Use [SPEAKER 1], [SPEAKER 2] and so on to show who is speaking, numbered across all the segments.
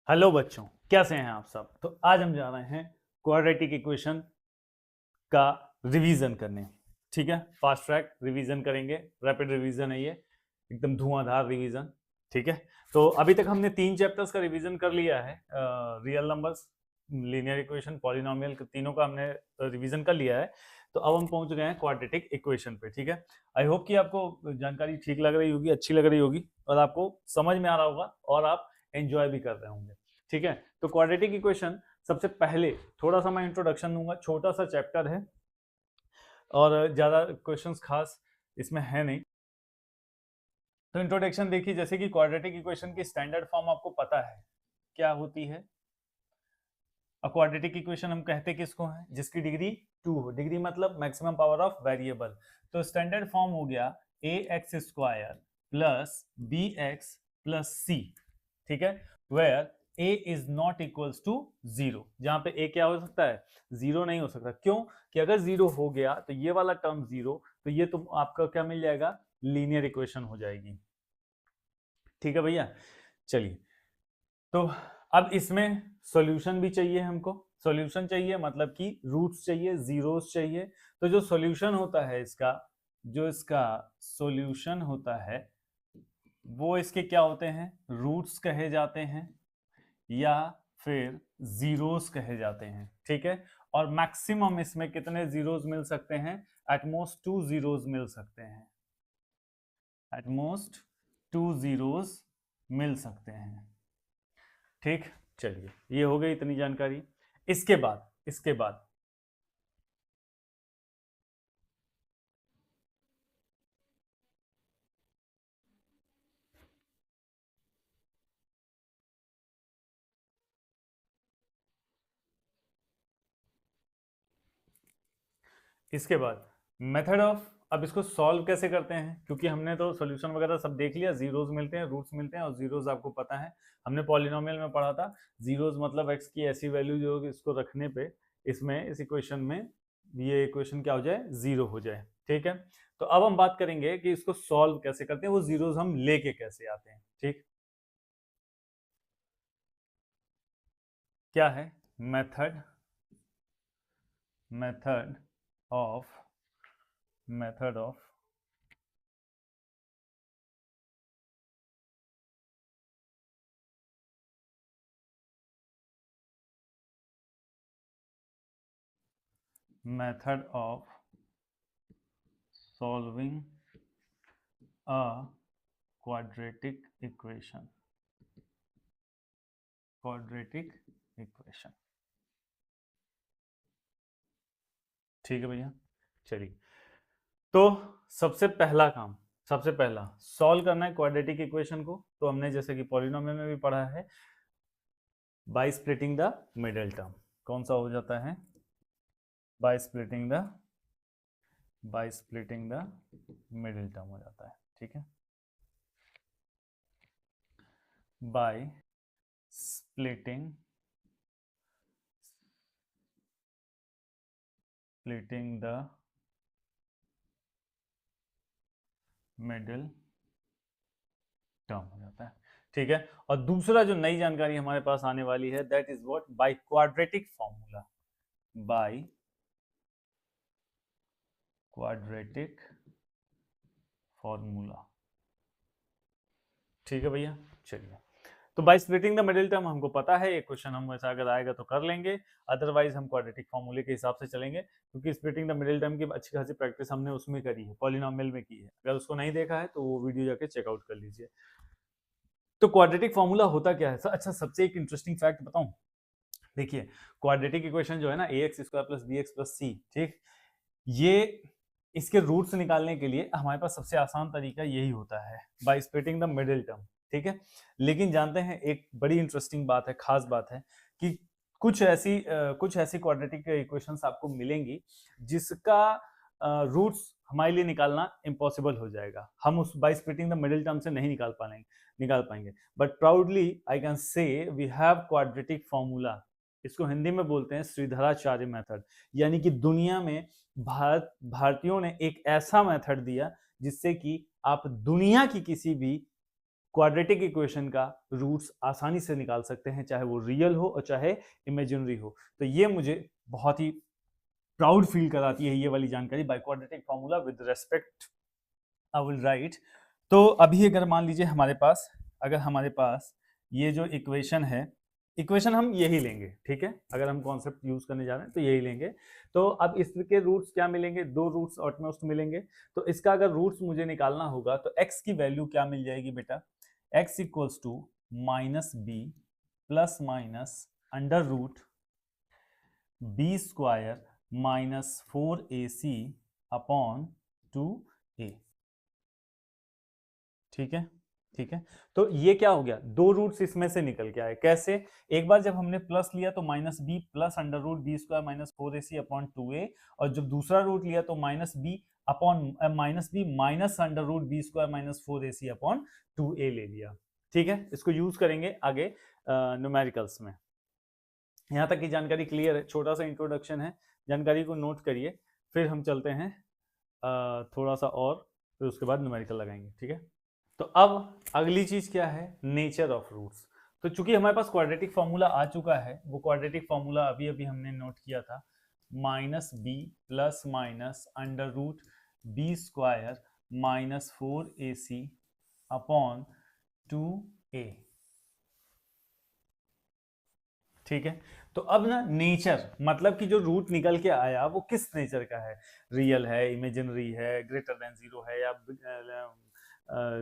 [SPEAKER 1] Hello बच्चों, कैसे हैं आप सब। तो आज हम जा रहे हैं क्वाड्रेटिक इक्वेशन का रिवीजन करने। ठीक है, फास्ट ट्रैक रिवीजन करेंगे, रैपिड रिवीजन है ये, एकदम धुआंधार रिवीजन। ठीक है, तो अभी तक हमने 3 चैप्टर्स का रिवीजन कर लिया है। Real numbers, linear equation, polynomial, तीनों का हमने रिवीजन कर लिया है। तो अब हम पहुंच गए हैं क्वाड्रेटिक इक्वेशन पे। ठीक है, आई होप कि आपको जानकारी ठीक लग रही होगी, अच्छी लग रही होगी और आपको समझ में आ रहा होगा और आप एंजॉय भी कर रहे होंगे। ठीक है, तो क्वाड्रेटिक इक्वेशन सबसे पहले थोड़ा सा मैं इंट्रोडक्शन दूंगा। छोटा सा चैप्टर है और ज्यादा क्वेश्चंस खास इसमें है नहीं। तो इंट्रोडक्शन देखिए, जैसे कि क्वाड्रेटिक इक्वेशन की स्टैंडर्ड फॉर्म आपको पता है क्या होती है। क्वाड्रेटिक इक्वेशन हम कहते किसको है, जिसकी डिग्री 2 हो। डिग्री मतलब मैक्सिमम पावर ऑफ वेरिएबल। तो स्टैंडर्ड फॉर्म हो गया A x square plus B x plus C. ठीक है, where A is not equals to zero. जहां पे ए क्या हो सकता है, जीरो नहीं हो सकता। क्यों कि अगर जीरो हो गया तो ये वाला टर्म जीरो, तो ये तो आपका क्या मिल जाएगा, लीनियर इक्वेशन हो जाएगी। ठीक है भैया, चलिए। तो अब इसमें सॉल्यूशन भी चाहिए हमको। सॉल्यूशन चाहिए मतलब कि रूट्स चाहिए, जीरोस चाहिए। तो जो सॉल्यूशन होता है इसका, जो इसका सॉल्यूशन होता है वो इसके क्या होते हैं, रूट्स कहे जाते हैं या फिर जीरोस कहे जाते हैं। ठीक है, और मैक्सिमम इसमें कितने जीरोस मिल सकते हैं, एटमोस्ट 2 जीरोस मिल सकते हैं। एटमोस्ट 2 जीरोस मिल सकते हैं। ठीक, चलिए ये हो गई इतनी जानकारी। इसके बाद इसके बाद मेथड ऑफ, अब इसको सॉल्व कैसे करते हैं, क्योंकि हमने तो सॉल्यूशन वगैरह सब देख लिया। जीरोस मिलते हैं, रूट्स मिलते हैं, और जीरोस आपको पता है हमने पॉलिनोमियल में पढ़ा था। जीरोस मतलब एक्स की ऐसी वैल्यू जो इसको रखने पे इसमें, इस इक्वेशन में ये इक्वेशन क्या हो जाए, जीरो हो जाए। ठीक है, तो अब हम बात करेंगे कि इसको सॉल्व कैसे करते हैं, वो जीरोस हम लेके कैसे आते हैं। ठीक, क्या है method, method of, method of method of solving a quadratic equation, quadratic equation। ठीक है भैया, चलिए। तो सबसे पहला काम, सबसे पहला सॉल्व करना है क्वाड्रेटिक इक्वेशन को। तो हमने जैसे कि पॉलिनोमियल में भी पढ़ा है, bye splitting the middle term. कौन सा हो जाता है, bye splitting the, bye splitting the middle term हो जाता है। ठीक है, by splitting, splitting the middle term हो जाता है। ठीक है, और दूसरा जो नई जानकारी हमारे पास आने वाली है, that is what, by quadratic formula, by quadratic formula. ठीक है भैया, चलिए। तो bye splitting the middle term हमको पता है, ये क्वेश्चन हम वैसा अगर आएगा तो कर लेंगे, अदरवाइज हम क्वाड्रेटिक फॉर्मूले के हिसाब से चलेंगे, क्योंकि स्प्लिटिंग द मिडिल टर्म की अच्छी खासी प्रैक्टिस हमने उसमें करी है, पॉलिनोमियल में की है। अगर उसको नहीं देखा है तो वो वीडियो जाके चेकआउट कर लीजिए। तो क्वाड्रेटिक फॉर्मूला होता क्या है। अच्छा, सबसे एक इंटरेस्टिंग फैक्ट बताऊं, देखिए क्वाड्रेटिक इक्वेशन जो है ना, A x square plus B x plus C, ठीक, ये इसके रूट्स निकालने के लिए हमारे पास सबसे आसान तरीका यही होता है, bye splitting the middle term. ठीक है, लेकिन जानते हैं एक बड़ी इंटरेस्टिंग बात है, खास बात है कि कुछ ऐसी क्वाड्रेटिक इक्वेशंस आपको मिलेंगी जिसका रूट्स हमारे लिए निकालना इम्पॉसिबल हो जाएगा। हम उस by splitting the middle term से नहीं निकाल पाएंगे। But proudly I can say we have quadratic formula. इसको हिंदी में बोलते हैं श्रीधराचार्य मेथड, यानी कि दुनिया में भारतीयों ने एक ऐसा मेथड दिया जिससे कि आप दुनिया की किसी भी क्वाड्रेटिक इक्वेशन का रूट्स आसानी से निकाल सकते हैं, चाहे वो रियल हो और चाहे इमेजिनरी हो। तो ये मुझे बहुत ही प्राउड फील कराती है ये वाली जानकारी, by quadratic formula with respect I will write. तो अभी अगर मान लीजिए हमारे पास ये जो इक्वेशन है, इक्वेशन हम यही लेंगे, ठीक है, अगर हम कॉन्सेप्ट यूज करने जा रहे हैं तो यही लेंगे। तो अब इसके रूट्स क्या मिलेंगे, दो रूट्स ऑटमोस्ट मिलेंगे। तो इसका अगर रूट्स मुझे निकालना होगा तो x की वैल्यू क्या मिल जाएगी बेटा, x equals to minus b plus minus under root b square minus 4ac upon 2a। ठीक है, ठीक है। तो ये क्या हो गया, दो रूट्स इसमें से निकल के आए। कैसे, एक बार जब हमने प्लस लिया तो minus b plus under root b square minus 4ac upon 2a, और जब दूसरा रूट लिया तो minus b minus under root b square minus 4ac upon 2a ले लिया। ठीक है, इसको यूज करेंगे आगे न्यूमेरिकल्स में। यहाँ तक की जानकारी क्लियर है, छोटा सा इंट्रोडक्शन है, जानकारी को नोट करिए, फिर हम चलते हैं थोड़ा सा और, फिर उसके बाद न्यूमेरिकल लगाएंगे। ठीक है, तो अब अगली चीज क्या है, नेचर ऑफ रूट्स। तो चूंकि हमारे पास क्वाड्रेटिक फॉर्मूला आ चुका है, वो क्वाड्रेटिक फॉर्मूला अभी अभी हमने नोट किया था, minus b plus minus under root b square minus 4ac upon 2a। ठीक है, तो अब ना नेचर मतलब कि जो रूट निकल के आया वो किस नेचर का है, रियल है, इमेजिनरी है, ग्रेटर देन जीरो है, या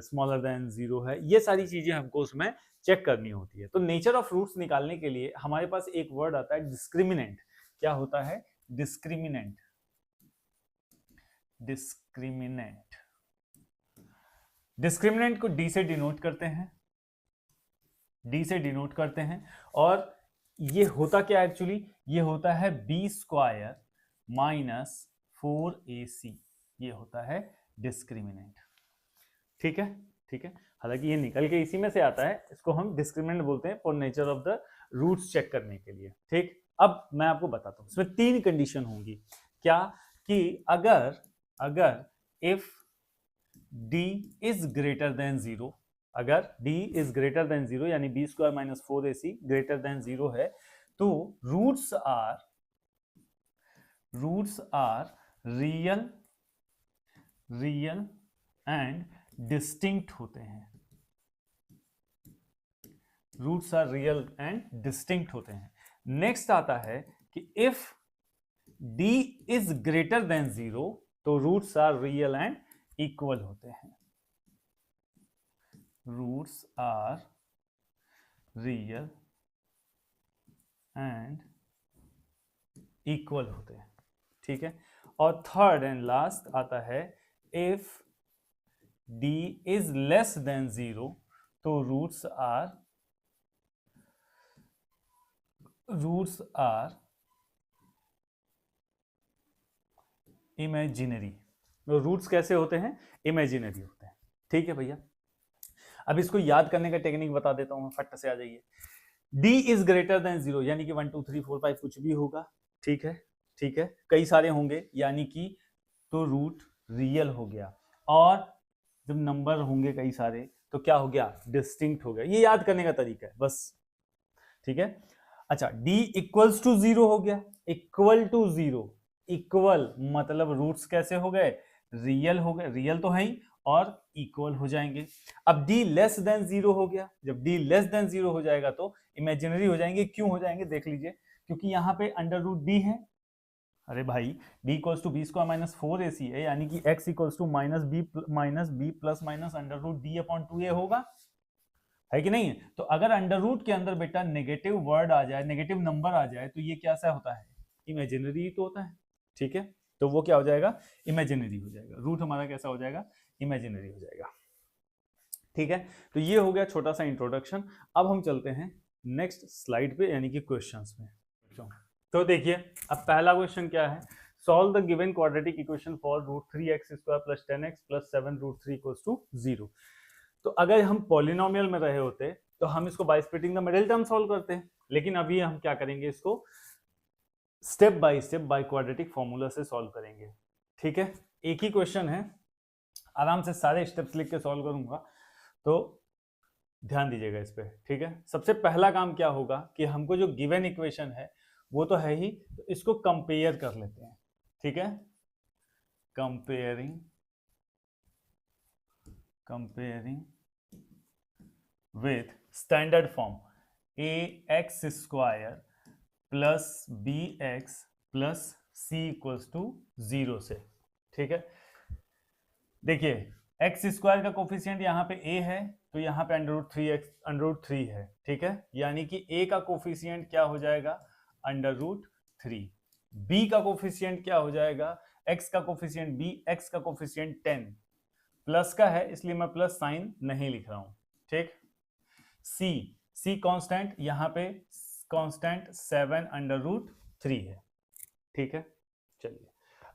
[SPEAKER 1] स्मॉलर देन जीरो है, ये सारी चीजें हमको उसमें चेक करनी होती है। तो नेचर ऑफ रूट्स निकालने के लिए हमारे पास एक वर्ड आता है डिस्क्रिमिनेंट। क्या होता है, डिस्क्रिमिनेंट। डिस्क्रिमिनेंट, डिस्क्रिमिनेंट को डी से डिनोट करते हैं, डी से डिनोट करते हैं। और ये होता क्या एक्चुअली, ये होता है बी स्क्वायर माइनस 4ac, ये होता है डिस्क्रिमिनेंट। ठीक है, ठीक है, हालांकि ये निकल के इसी में से आता है, इसको हम डिस्क्रिमिनेंट बोलते हैं for nature of the roots check करने के लिए। ठीक, अब मैं आपको बताता हूं, इसमें तीन कंडीशन होंगी। क्या, कि अगर if d is greater than zero, अगर d is greater than zero यानी B square minus 4ac greater than zero है, तो roots are real and distinct होते हैं। Roots are real and distinct होते हैं। नेक्स्ट आता है कि if d is greater than zero, तो roots are real and equal होते हैं। Roots are real and equal होते हैं। ठीक है, और थर्ड एंड लास्ट आता है if d is less than zero, तो रूट्स आर इमेजिनरी। तो रूट्स कैसे होते हैं, इमेजिनरी होते हैं। ठीक है भैया, अब इसको याद करने का टेक्निक बता देता हूं, फट से आ जाइए। d is greater than zero यानी कि 1 2 3 4 5 कुछ भी होगा। ठीक है, ठीक है, कई सारे होंगे यानी कि तो रूट रियल हो गया, और जब नंबर होंगे कई सारे तो क्या हो गया, डिस्टिंक्ट हो गया। ये याद करने का तरीका है बस। ठीक है, अच्छा, d इक्वल्स टू जीरो हो गया, इक्वल टू जीरो, इक्वल मतलब रूट्स कैसे हो गए, रियल हो गए, रियल तो है ही, और इक्वल हो जाएंगे। अब d लेस देन जीरो हो गया, जब d लेस देन जीरो हो जाएगा तो इमेजिनरी हो जाएंगे। क्यों हो जाएंगे, देख लीजिए, क्योंकि यहाँ पे अंडर रूट d है। अरे भाई, d equals to b square minus 4ac है, यानी कि x equals to minus b plus minus under root d upon 2a होगा, है कि नहीं है। तो अगर अंडर रूट के अंदर बेटा नेगेटिव वर्ड आ जाए, नेगेटिव नंबर आ जाए, तो ये कैसा होता है, इमेजिनरी तो होता है। ठीक है, तो वो क्या हो जाएगा, इमेजिनरी हो जाएगा, रूट हमारा कैसा हो जाएगा, इमेजिनरी हो जाएगा। ठीक है, तो ये हो गया छोटा सा इंट्रोडक्शन। अब हम चलते हैं नेक्स्ट स्लाइड पे, यानी कि क्वेश्चंस में। तो देखिए, अब पहला क्वेश्चन क्या है, solve the given quadratic equation for root 3x square plus 10x plus 7 root 3 equals to 0। तो अगर हम पॉलिनोमियल में रहे होते तो हम इसको bye splitting the middle term solve करते हैं, लेकिन अभी हम क्या करेंगे, इसको स्टेप बाय क्वाड्रेटिक फॉर्मूला से सॉल्व करेंगे। ठीक है, एक ही क्वेश्चन है, आराम से सारे स्टेप्स लिख के सॉल्व करूंगा। तो ध्यान दीजिएगा इस पे, ठीक है। सबसे पहला काम क्या होगा कि हमको जो गिवन इक्वेशन है वो तो है ही, तो इसको कंपेयर कर लेते हैं, ठीक है। Comparing with standard form ax² plus bx plus c equals to 0 से, ठीक है। देखिए x² का कोफिशिएंट यहाँ पे a है, तो यहाँ पे √3 है, ठीक है। यानी कि a का कोफिशिएंट क्या हो जाएगा, √3। b का कोफिशिएंट क्या हो जाएगा, x का कोफिशिएंट b, x का कोफिशिएंट 10, प्लस का है इसलिए मैं प्लस साइन नहीं लिख रहा हूं, ठीक। c कांस्टेंट, यहाँ पे कांस्टेंट 7√3 है, ठीक है। चलिए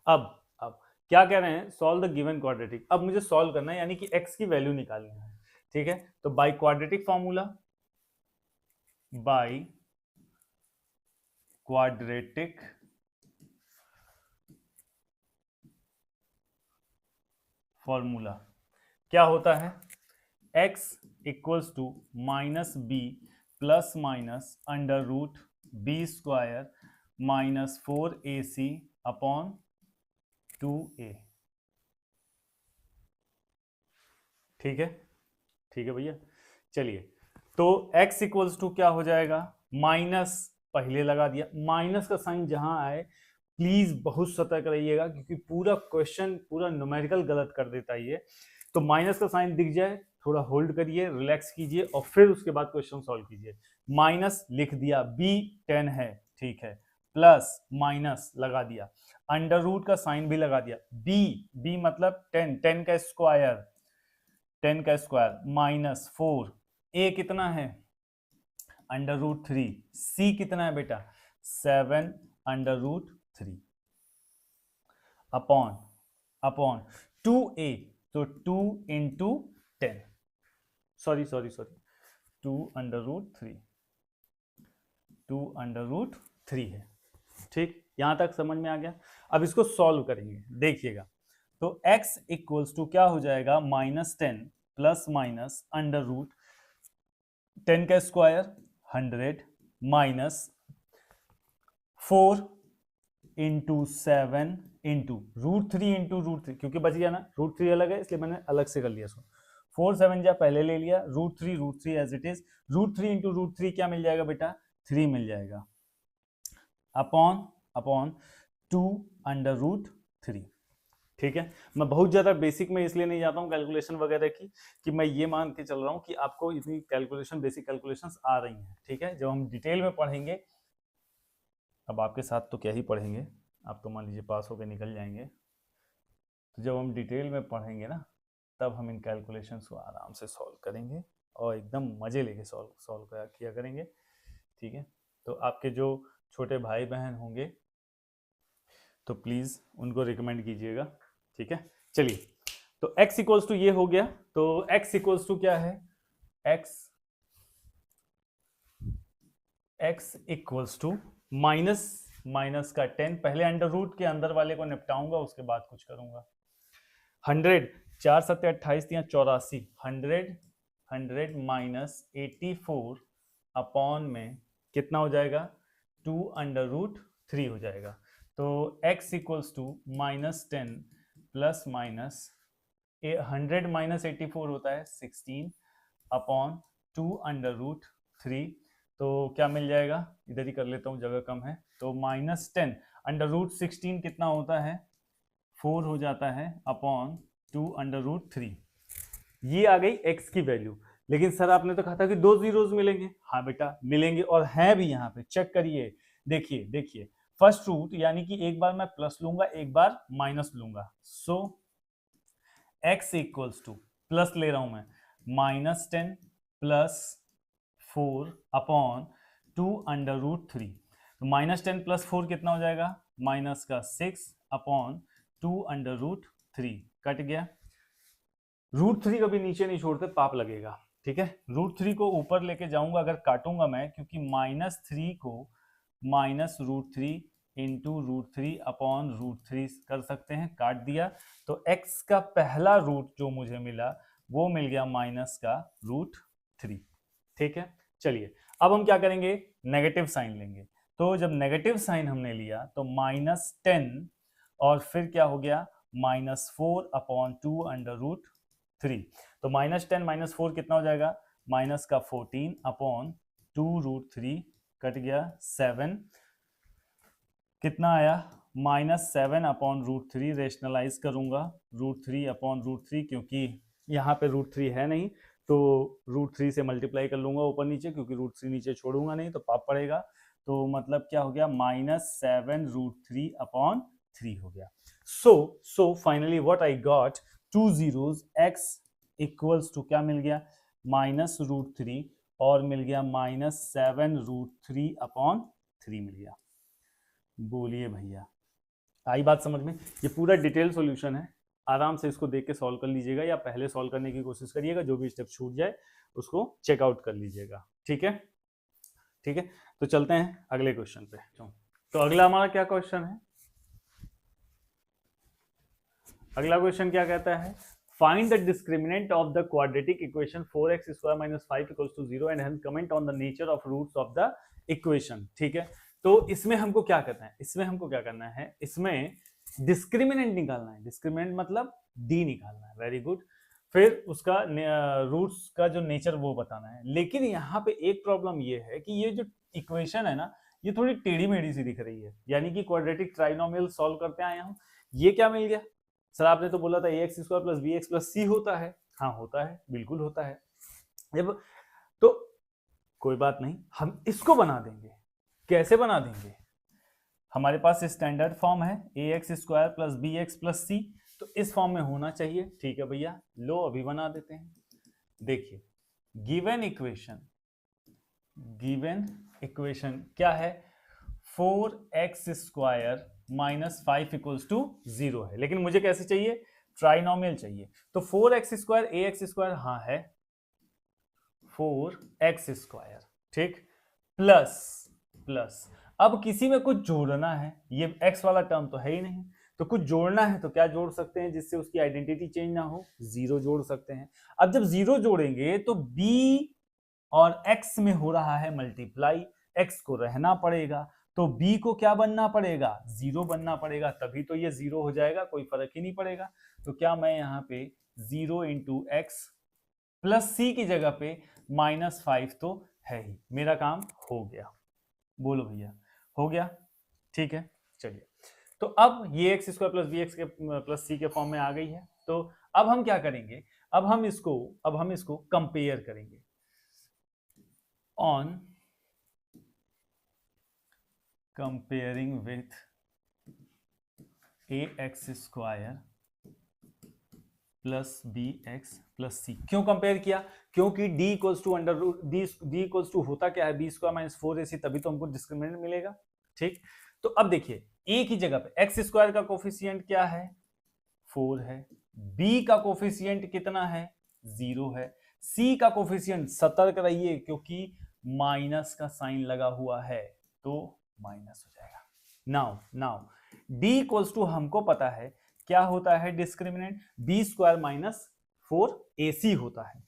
[SPEAKER 1] अब क्या कह रहे हैं, सॉल्व द गिवन क्वाड्रेटिक। अब मुझे सॉल्व करना है, यानी कि x की वैल्यू निकालनी है, ठीक है। तो बाय क्वाड्रेटिक फॉर्मूला, क्या होता है, x equals to -b plus minus √b² minus 4ac upon 2a, ठीक है, ठीक है भैया। चलिए तो x इक्वल्स टू क्या हो जाएगा, माइनस पहले लगा दिया, माइनस का साइन जहां आए प्लीज बहुत सतर्क रहिएगा, क्योंकि पूरा क्वेश्चन पूरा न्यूमेरिकल गलत कर देता है ये। तो माइनस का साइन दिख जाए थोड़ा होल्ड करिए, रिलैक्स कीजिए और फिर उसके बाद क्वेश्चन सॉल्व कीजिए। माइनस लिख दिया, b 10 है, ठीक है, प्लस माइनस लगा दिया, अंडर रूट का साइन भी लगा दिया, b मतलब 10, 10 का स्क्वायर, 10 का स्क्वायर माइनस 4, a कितना है √3, c कितना है बेटा 7√3 अपॉन 2a, तो 2 इंटू 10, सॉरी 2√3 है, ठीक। यहां तक समझ में आ गया। अब इसको सॉल्व करेंगे, देखिएगा। तो x इक्वल्स टू क्या हो जाएगा, -10 प्लस माइनस √10 का स्क्वायर 100 माइनस 4 इंटू 7 इंटू √3 क्योंकि बच गया ना, √3 अलग है इसलिए मैंने अलग से कर लिया इसको। 4 7 जा पहले ले लिया, √3 एज इट इज, √3 इंटू √3 क्या मिल जाएगा बेटा, 3 मिल जाएगा, अपॉन 2√3, ठीक है। मैं बहुत ज्यादा बेसिक में इसलिए नहीं जाता हूँ कैलकुलेशन वगैरह की, कि मैं ये मान के चल रहा हूँ कि आपको इतनी कैलकुलेशन, बेसिक कैलकुलेशंस आ रही हैं, ठीक है। जब हम डिटेल में पढ़ेंगे, अब आपके साथ तो क्या ही पढ़ेंगे, आप तो मान लीजिए पास होकर निकल जाएंगे, तो जब हम डिटेल में पढ़ेंगे ना, तब हम इन कैलकुलेशंस को आराम से सॉल्व करेंगे और एकदम मजे लेके सॉल्व किया करेंगे, ठीक है। तो आपके जो छोटे भाई बहन होंगे तो प्लीज उनको रिकमेंड कीजिएगा, ठीक है। चलिए तो x इक्वल्स टू ये हो गया, तो x इक्वल्स टू क्या है, x इक्वल्स टू माइनस का 10, पहले अंडर रूट के अंदर वाले को निपटाऊंगा उसके बाद कुछ करूंगा। 100, 4 7 28 84, 100 माइनस 84 अपॉन में कितना हो जाएगा, 2√3 हो जाएगा। तो x equals to -10 plus minus 100 minus 84 होता है 16 अपॉन 2√3, तो क्या मिल जाएगा, इधर ही कर लेता हूँ जगह कम है, तो -10 √16 कितना होता है 4 हो जाता है अपॉन 2√3। ये आ गई x की वैल्यू। लेकिन सर आपने तो कहा था कि 2 जीरोज मिलेंगे, हाँ बेटा मिलेंगे और हैं भी, यहाँ पे चेक करिए, देखिए फर्स्ट रूट, यानी कि एक बार मैं प्लस लूंगा एक बार माइनस लूंगा, सो x इक्वल्स टू, प्लस ले रहा हूं मैं, -10 प्लस 4 अपॉन 2√3, तो -10 प्लस 4 कितना हो जाएगा, माइनस का 6 अपॉन 2√3, कट गया। √3 कभी नीचे नहीं छोड़ते, पाप लगेगा, ठीक है। √3 को ऊपर लेके जाऊंगा अगर काटूंगा मैं, क्योंकि -3 को -√3 इंटू √3 अपॉन √3 कर सकते हैं, काट दिया। तो x का पहला रूट जो मुझे मिला वो मिल गया माइनस का √3, 3। ठीक है, चलिए अब हम क्या करेंगे, नेगेटिव साइन लेंगे। तो जब नेगेटिव साइन हमने लिया तो -10 और फिर क्या हो गया, -4/2 अंडर रूट 3। तो -10 -4 कितना हो जाएगा, माइनस का 14/2 रूट 3 कट गया 7, कितना आया -7/√3। रेशनलाइज करूंगा √3/√3, क्योंकि यहाँ पे √3 है नहीं तो √3 से मल्टीप्लाई कर लूंगा ऊपर नीचे, क्योंकि √3 नीचे छोड़ूंगा नहीं तो पाप पड़ेगा। तो मतलब क्या हो गया, -7√3/3 हो गया। So finally what I got, 2 zeros, x equals to क्या मिल गया, -√3 और मिल गया -7√3/3 मिल गया। बोलिए भैया, आई बात समझ में? ये पूरा डिटेल सॉल्यूशन है, आराम से इसको देख के सॉल्व कर लीजिएगा या पहले सॉल्व करने की कोशिश करिएगा, जो भी स्टेप छूट जाए उसको चेकआउट कर लीजिएगा। ठीक है, ठीक है, तो चलते हैं अगले क्वेश्चन पे। तो अगला हमारा क्या क्वेश्चन है, अगला क्वेश्चन क्या कहता है, find the discriminant of the quadratic equation 4x² - 5 = 0 and hence comment on the nature of roots of the equation. ठीक है, तो इसमें हमको क्या करना है, इसमें हमको क्या करना है, इसमें डिस्क्रिमिनेंट निकालना है। डिस्क्रिमिनेंट मतलब डी निकालना है, वेरी गुड। फिर उसका रूट्स का जो नेचर वो बताना है। लेकिन यहाँ पे एक प्रॉब्लम ये है कि ये जो इक्वेशन है ना, ये थोड़ी टेढ़ी मेढ़ी सी दिख रही है, यानी कि क्वाड्रेटिक ट्राइनोमियल सॉल्व करते आए हम। ये क्या मिल गया, सर आपने तो बोला था ax² + bx + c होता है। हाँ होता है, बिल्कुल होता है। जब तो कोई बात नहीं, हम इसको बना देंगे। कैसे बना देंगे, हमारे पास स्टैंडर्ड फॉर्म है ax² + bx + c, तो इस फॉर्म में होना चाहिए। ठीक है भैया, लो अभी बना देते हैं। देखिए, गिवन इक्वेशन क्या है, 4x² - 5 = 0 है, लेकिन मुझे कैसे चाहिए, ट्राइनोमियल चाहिए। तो 4x² ax², हाँ है 4x², ठीक, प्लस अब किसी में कुछ जोड़ना है, ये x वाला टर्म तो है ही नहीं, तो कुछ जोड़ना है तो क्या जोड़ सकते हैं जिससे उसकी आइडेंटिटी चेंज ना हो, 0 जोड़ सकते हैं। अब जब 0 जोड़ेंगे तो b और x में हो रहा है मल्टीप्लाई, x को रहना पड़ेगा, तो b को क्या बनना पड़ेगा, 0 बनना पड़ेगा, तभी तो ये 0 हो जाएगा, कोई फर्क ही नहीं पड़ेगा। तो क्या मैं यहाँ पे 0 × x + c की जगह पे -5 तो है ही, मेरा काम हो गया। बोलो भैया, हो गया? ठीक है, चलिए, तो अब ये x² + bx के + c के फॉर्म में आ गई है। तो अब हम क्या करेंगे, अब हम इसको कंपेयर करेंगे on comparing with ax² + bx + c। क्यों कंपेयर किया, क्योंकि d = होता क्या है, b² - 4ac, तभी तो हमको डिस्क्रिमिनेंट मिलेगा। ठीक, तो अब देखिए, a की जगह पे x² का कोफिशिएंट क्या है, 4 है, b का कोफिशिएंट कितना है, 0 है, c का कोफिशिएंट, सतर्क रहिए क्योंकि माइनस का साइन लगा हुआ है तो माइनस हो जाएगा। नाउ d हमको पता है क्या होता है डिस्क्रिमिनेंट, b² - 4ac होता है।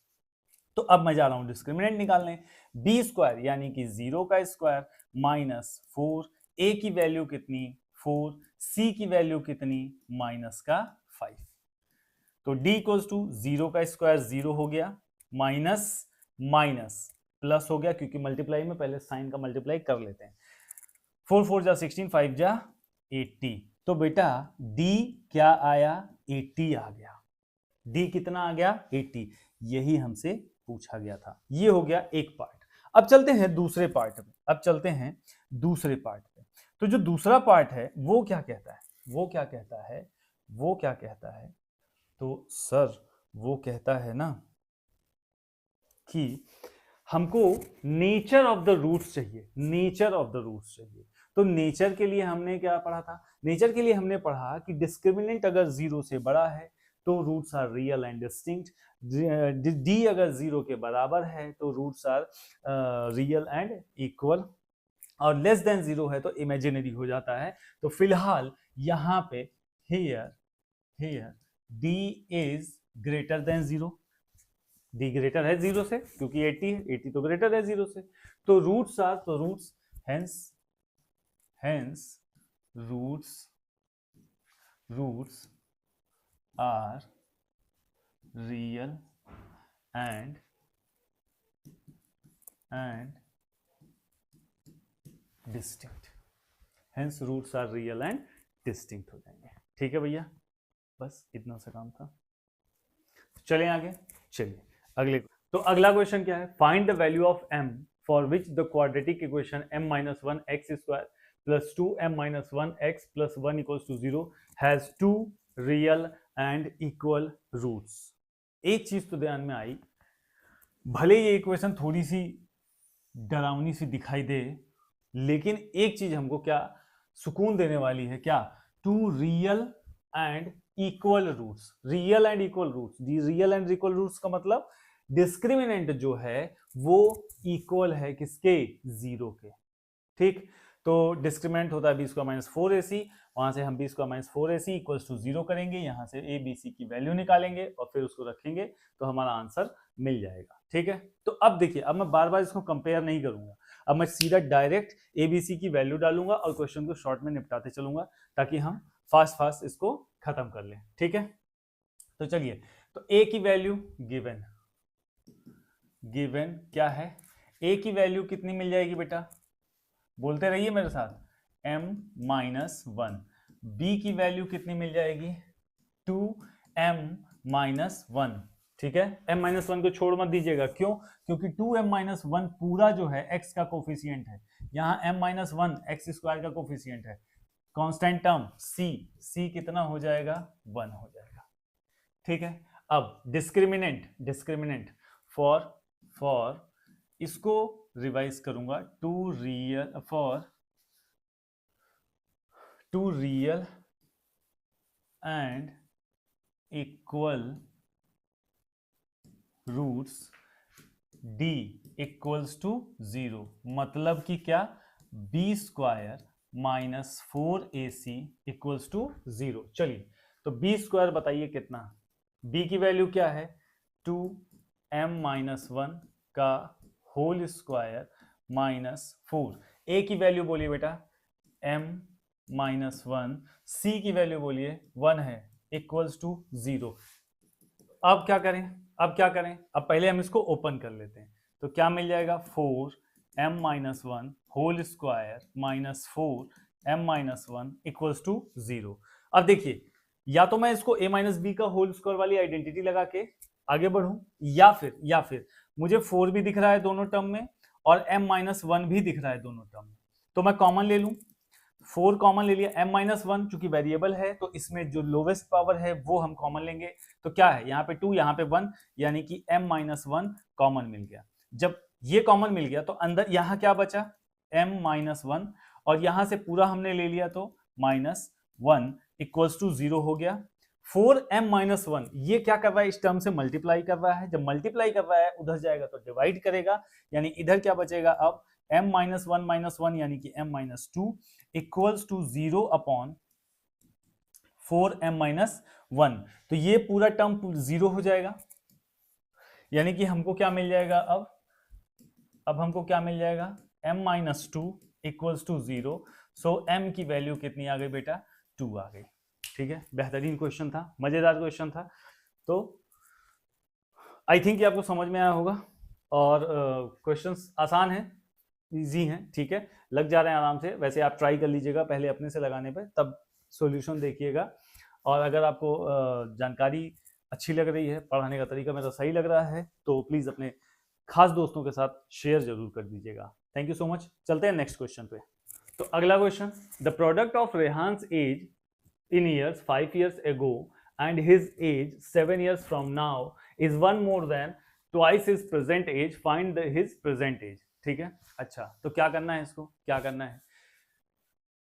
[SPEAKER 1] तो अब मैं जा रहा हूं डिस्क्रिमिनेंट निकालने, b² यानी कि 0 का स्क्वायर -4, a की वैल्यू कितनी 4, c की वैल्यू कितनी -5। तो d = 0 का स्क्वायर 0 हो गया, माइनस प्लस हो गया, क्योंकि मल्टीप्लाई में पहले साइन का मल्टीप्लाई कर लेते हैं। 4 4 जा 16, 5 जा 80। तो बेटा d क्या आया, 80 आ गया। d कितना आ गया, 80। यही हमसे पूछा गया था। ये हो गया एक पार्ट। अब चलते हैं दूसरे पार्ट पे। तो जो दूसरा पार्ट है वो क्या कहता है, तो सर वो कहता है ना कि हमको नेचर ऑफ द रूट्स चाहिए। तो नेचर के लिए हमने क्या पढ़ा था, नेचर के लिए हमने पढ़ा कि डिस्क्रिमिनेंट अगर 0 से बड़ा है तो roots are real and distinct, D अगर 0 के बराबर है तो roots are real and equal, और लेस देन 0 है तो इमेजिनरी हो जाता है। तो फिलहाल यहाँ पे here d is greater then 0, D greater है 0 से क्योंकि 80 है, 80 तो ग्रेटर है 0 से। तो रूट्स आर, तो roots hence roots are real and distinct. Hence roots are real and distinct हो जाएंगे। ठीक है भैया, बस इतना सा काम था। चलें आगे, चलिए अगले। तो अगला क्वेश्चन क्या है, find the value of m for which the quadratic equation m-1x² plus 2m-1x plus 1 equals to 0 has two real and equal roots। एक चीज तो ध्यान में आई, भले ये इक्वेशन थोड़ी सी डरावनी सी दिखाई दे, लेकिन एक चीज हमको क्या सुकून देने वाली है, क्या, two real and equal roots. Real and equal roots, real and equal roots का मतलब डिस्क्रिमिनेंट जो है वो इक्वल है किसके, 0 के। ठीक, तो डिस्क्रिमिनेंट होता है b²-4ac, वहां से हम b²-4ac इक्वल्स टू 0 करेंगे, यहां से a b c की वैल्यू निकालेंगे और फिर उसको रखेंगे तो हमारा आंसर मिल जाएगा। ठीक है, तो अब देखिए, अब मैं बार बार इसको कंपेयर नहीं करूंगा, अब मैं सीधा डायरेक्ट a b c की वैल्यू डालूंगा और क्वेश्चन को शॉर्ट में निपटाते चलूंगा ताकि हम फास्ट इसको खत्म कर लें। ठीक है, तो चलिए, तो a की वैल्यू गिवन क्या है, a की वैल्यू कितनी मिल जाएगी बेटा, बोलते रहिए मेरे साथ, m-1। b की वैल्यू कितनी मिल जाएगी, 2m-1। ठीक है, m-1 को छोड़ मत दीजिएगा, क्यों, क्योंकि 2m-1 पूरा जो है x का कोफिशिएंट है, यहाँ m-1 x² का कोफिशिएंट है, कांस्टेंट टर्म c कितना हो जाएगा, 1 हो जाएगा। ठीक है, अब डिस्क्रिमिनेंट फॉर इसको रिवाइज करूंगा, two real and equal roots d equals to 0, मतलब कि क्या, b²-4ac इक्वल्स टू 0। चलिए, तो b² बताइए कितना, b की वैल्यू क्या है, 2m-1 का होल स्क्वायर -4। a की वैल्यू बोलिए बेटा m-1, c की वैल्यू बोलिए 1 है, इक्वल्स टू 0। अब क्या करें, अब पहले हम इसको ओपन कर लेते हैं, तो क्या मिल जाएगा, 4m-1 whole square -4m-1 equals to 0। अब देखिए, या तो मैं इसको a - b का होल स्क्वायर वाली आइडेंटिटी लगा के आगे बढ़ूं, या फिर मुझे 4 भी दिख रहा है दोनों टर्म में और m-1 भी दिख रहा है दोनों टर्म में, तो मैं कॉमन ले लूं, 4 कॉमन ले लिया, m-1 चूंकि वेरिएबल है तो इसमें जो लोवेस्ट पावर है वो हम कॉमन लेंगे, तो क्या है, यहाँ पे 2 यहाँ पे 1, यानी कि m-1 कॉमन मिल गया। जब ये कॉमन मिल गया तो अंदर यहाँ क्या बचा, m-1, और यहां से पूरा हमने ले लिया तो -1 इक्वल्स टू 0 हो गया। 4m-1 ये क्या कर रहा है, इस टर्म से मल्टीप्लाई कर रहा है, जब मल्टीप्लाई कर रहा है उधर जाएगा तो डिवाइड करेगा, यानी इधर क्या बचेगा, अब m-1 यानी कि m-2 equals to 0 upon 4m-1, तो ये पूरा टर्म 0 हो जाएगा, यानी कि हमको क्या मिल जाएगा, अब हमको क्या मिल जाएगा, m-2 equals to 0। So m की वैल्यू कितनी आ गई बेटा, 2 आ गई। ठीक है, बेहतरीन क्वेश्चन था, मजेदार क्वेश्चन था, तो आई थिंक आपको समझ में आया होगा, और क्वेश्चंस आसान है, इजी हैं। ठीक है, लग जा रहे हैं आराम से, वैसे आप ट्राई कर लीजिएगा पहले अपने से लगाने पे, तब सॉल्यूशन देखिएगा, और अगर आपको जानकारी अच्छी लग रही है, पढ़ाने का तरीका मेरा सही लग रहा है, तो प्लीज अपने खास दोस्तों के साथ शेयर जरूर कर दीजिएगा। Thank you so much. चलते हैं नेक्स्ट क्वेश्चन पे। तो अगला question, the product of Rehan's age in years 5 years ago and his age 7 years from now is 1 more than twice his present age, find his present age। ठीक है, अच्छा, तो क्या करना है, इसको क्या करना है,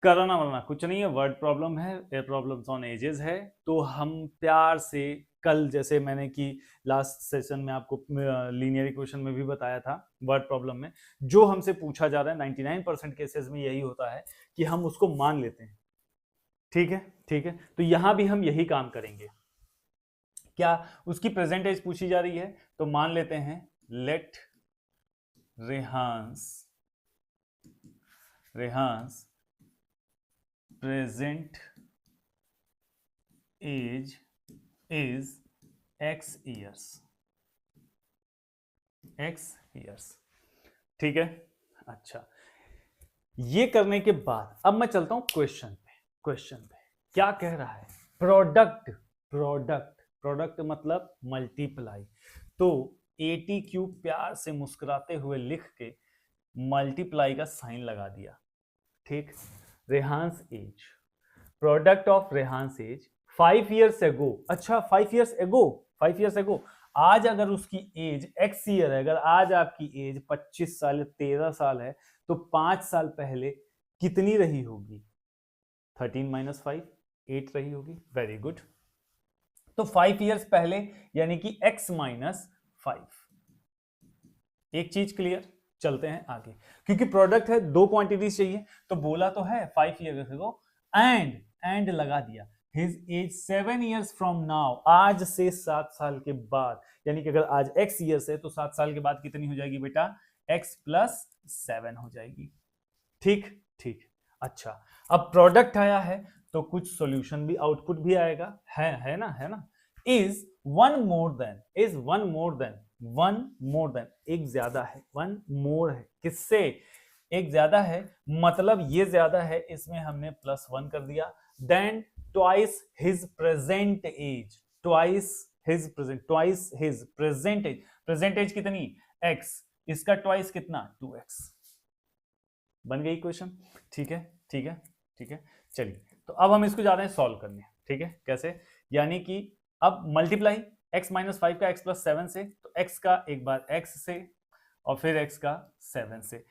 [SPEAKER 1] करना वरना कुछ नहीं है, वर्ड प्रॉब्लम है, प्रॉब्लम्स ऑन एजेस है, तो हम प्यार से कल, जैसे मैंने कि लास्ट सेशन में आपको लीनियर इक्वेशन में भी बताया था, वर्ड प्रॉब्लम में जो हमसे पूछा जा रहा है 99% केसेस में यही होता है कि हम उसको मान लेते हैं। ठीक है, ठीक है, तो यहां भी हम यही काम करेंगे, क्या उसकी प्रेजेंट एज पूछी जा रही है, तो मान लेते हैं let Rehan's present age is x years। ठीक है, अच्छा, ये करने के बाद अब मैं चलता हूं क्वेश्चन पे क्या कह रहा है। प्रोडक्ट मतलब मल्टीप्लाई। तो 80 क्यूब प्यार से मुस्कुराते हुए लिख के मल्टीप्लाई का साइन लगा दिया। ठीक, Rehan's age, product of Rehan's age 5 years ago। अच्छा, 5 years ago आज अगर उसकी एज x ईयर है, अगर आज आपकी एज 25 साल 13 साल है, तो 5 साल पहले कितनी रही होगी? 13 - 5 8 रही होगी। Very good. तो 5 years पहले यानी कि x - 5। एक चीज क्लियर, चलते हैं आगे, क्योंकि प्रोडक्ट है, दो क्वांटिटीज चाहिए, तो बोला तो है 5 years ago एंड लगा दिया his age 7 years from now, आज से 7 साल के बाद, यानी कि अगर आज x years है तो 7 साल के बाद कितनी हो जाएगी बेटा? x + 7 हो जाएगी। ठीक, अच्छा, अब प्रोडक्ट आया है तो कुछ सॉल्यूशन भी, आउटपुट भी आएगा, है ना। इज वन मोर देन एक ज्यादा है, वन मोर है, किससे? एक ज्यादा है, मतलब ये ज्यादा है, इसमें हमने +1 कर दिया। Then twice his present age, present age कितनी? x, इसका ट्वाइस कितना? 2x। बन गई इक्वेशन। ठीक है, चलिए, तो अब हम इसको जा रहे हैं सॉल्व करने। ठीक है, कैसे? यानी कि अब मल्टीप्लाई x - 5 का x + 7 से, तो x का एक बार x से और फिर x का 7 से,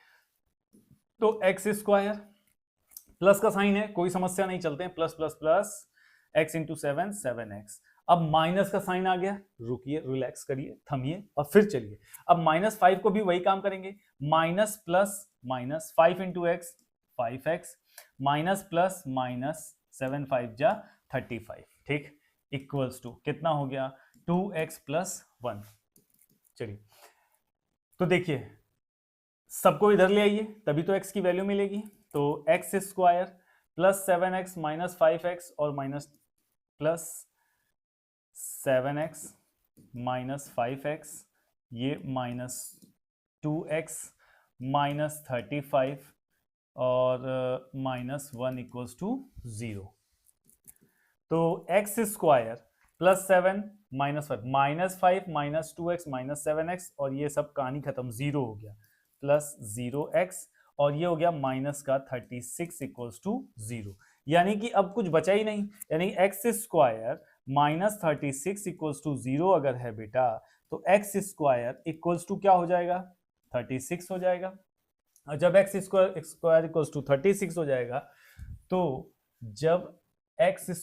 [SPEAKER 1] तो x² प्लस का साइन है, कोई समस्या नहीं, चलते हैं प्लस x × 7 7x। अब माइनस का साइन आ गया, रुकिए, रिलैक्स करिए, थमिए और फिर चलिए। अब -5 को भी वही काम करेंगे, minus plus minus 5 × x 5x minus plus minus 7 × 5 = 35। ठीक, इक्वल्स टू कितना हो गया? 2x + 1। चलिए, तो देखिए, सबको इधर ले आइए, तभी तो x की वैल्यू मिलेगी। तो x² + 7x - 5x और माइनस प्लस 7x - 5x, ये -2x - 35 और -1 = 0। तो x² + 7 - 5 -5 - 2x - 7x और ये सब कहानी खत्म, 0 हो गया, प्लस 0x और ये हो गया माइनस का 36 = 0। यानी कि अब कुछ बचा ही नहीं, यानी x² - 36 = 0 अगर है बेटा, तो x² क्या हो जाएगा? 36 हो जाएगा। और जब x² = 36 हो जाएगा, तो जब x²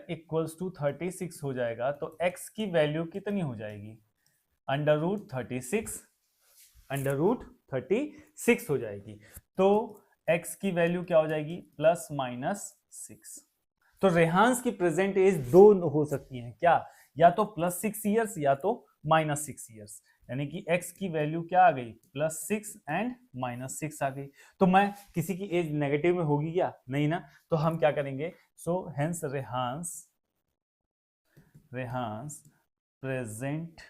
[SPEAKER 1] = 36 हो जाएगा, तो x की वैल्यू कितनी हो जाएगी? √36 हो जाएगी। तो x की वैल्यू क्या हो जाएगी? ±6। तो रेहांस की प्रेजेंट एज दो हो सकती है क्या? या तो +6 ईयर्स या तो -6 ईयर्स, यानी कि x की वैल्यू क्या आ गई? +6 एंड -6 आ गई। तो मैं किसी की एज नेगेटिव में होगी क्या? नहीं ना। तो हम क्या करेंगे? So hence Rehan's present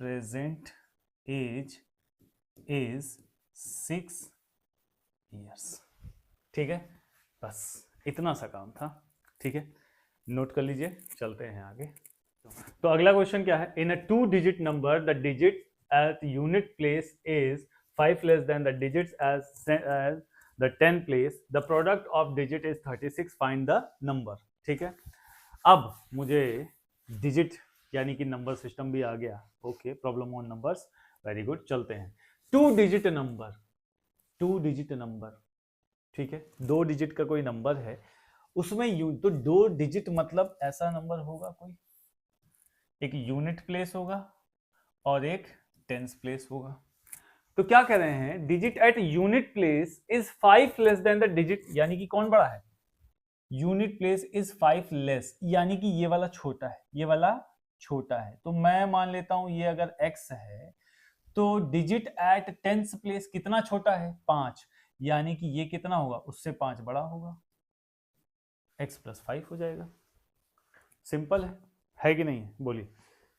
[SPEAKER 1] age is 6 years. ठीक है, बस इतना सा काम था। ठीक है, नोट कर लीजिए, चलते हैं आगे। तो अगला क्वेश्चन क्या है? In a 2 digit number the digit at unit place is 5 less than the digits as the 10 place, the product of digit is 36, find the number. ठीक है, अब मुझे डिजिट यानी कि नंबर सिस्टम भी आ गया। Okay, problem on numbers, very good, चलते हैं। 2 digit नंबर, ठीक है, 2 डिजिट का कोई नंबर है, उसमें तो 2 डिजिट मतलब ऐसा नंबर होगा कोई, एक यूनिट प्लेस होगा और एक टेंस प्लेस होगा। तो क्या कह रहे हैं? Digit at unit place is 5 less than the digit, यानी कि कौन बड़ा है? यूनिट प्लेस इज 5 लेस, यानी कि ये वाला छोटा है, ये वाला छोटा है। तो मैं मान लेता हूं ये अगर x है तो डिजिट एट 10th प्लेस कितना छोटा है, 5, यानी कि ये कितना होगा, उससे 5 बड़ा होगा, x + 5 हो जाएगा। सिंपल है कि नहीं है, बोलिए,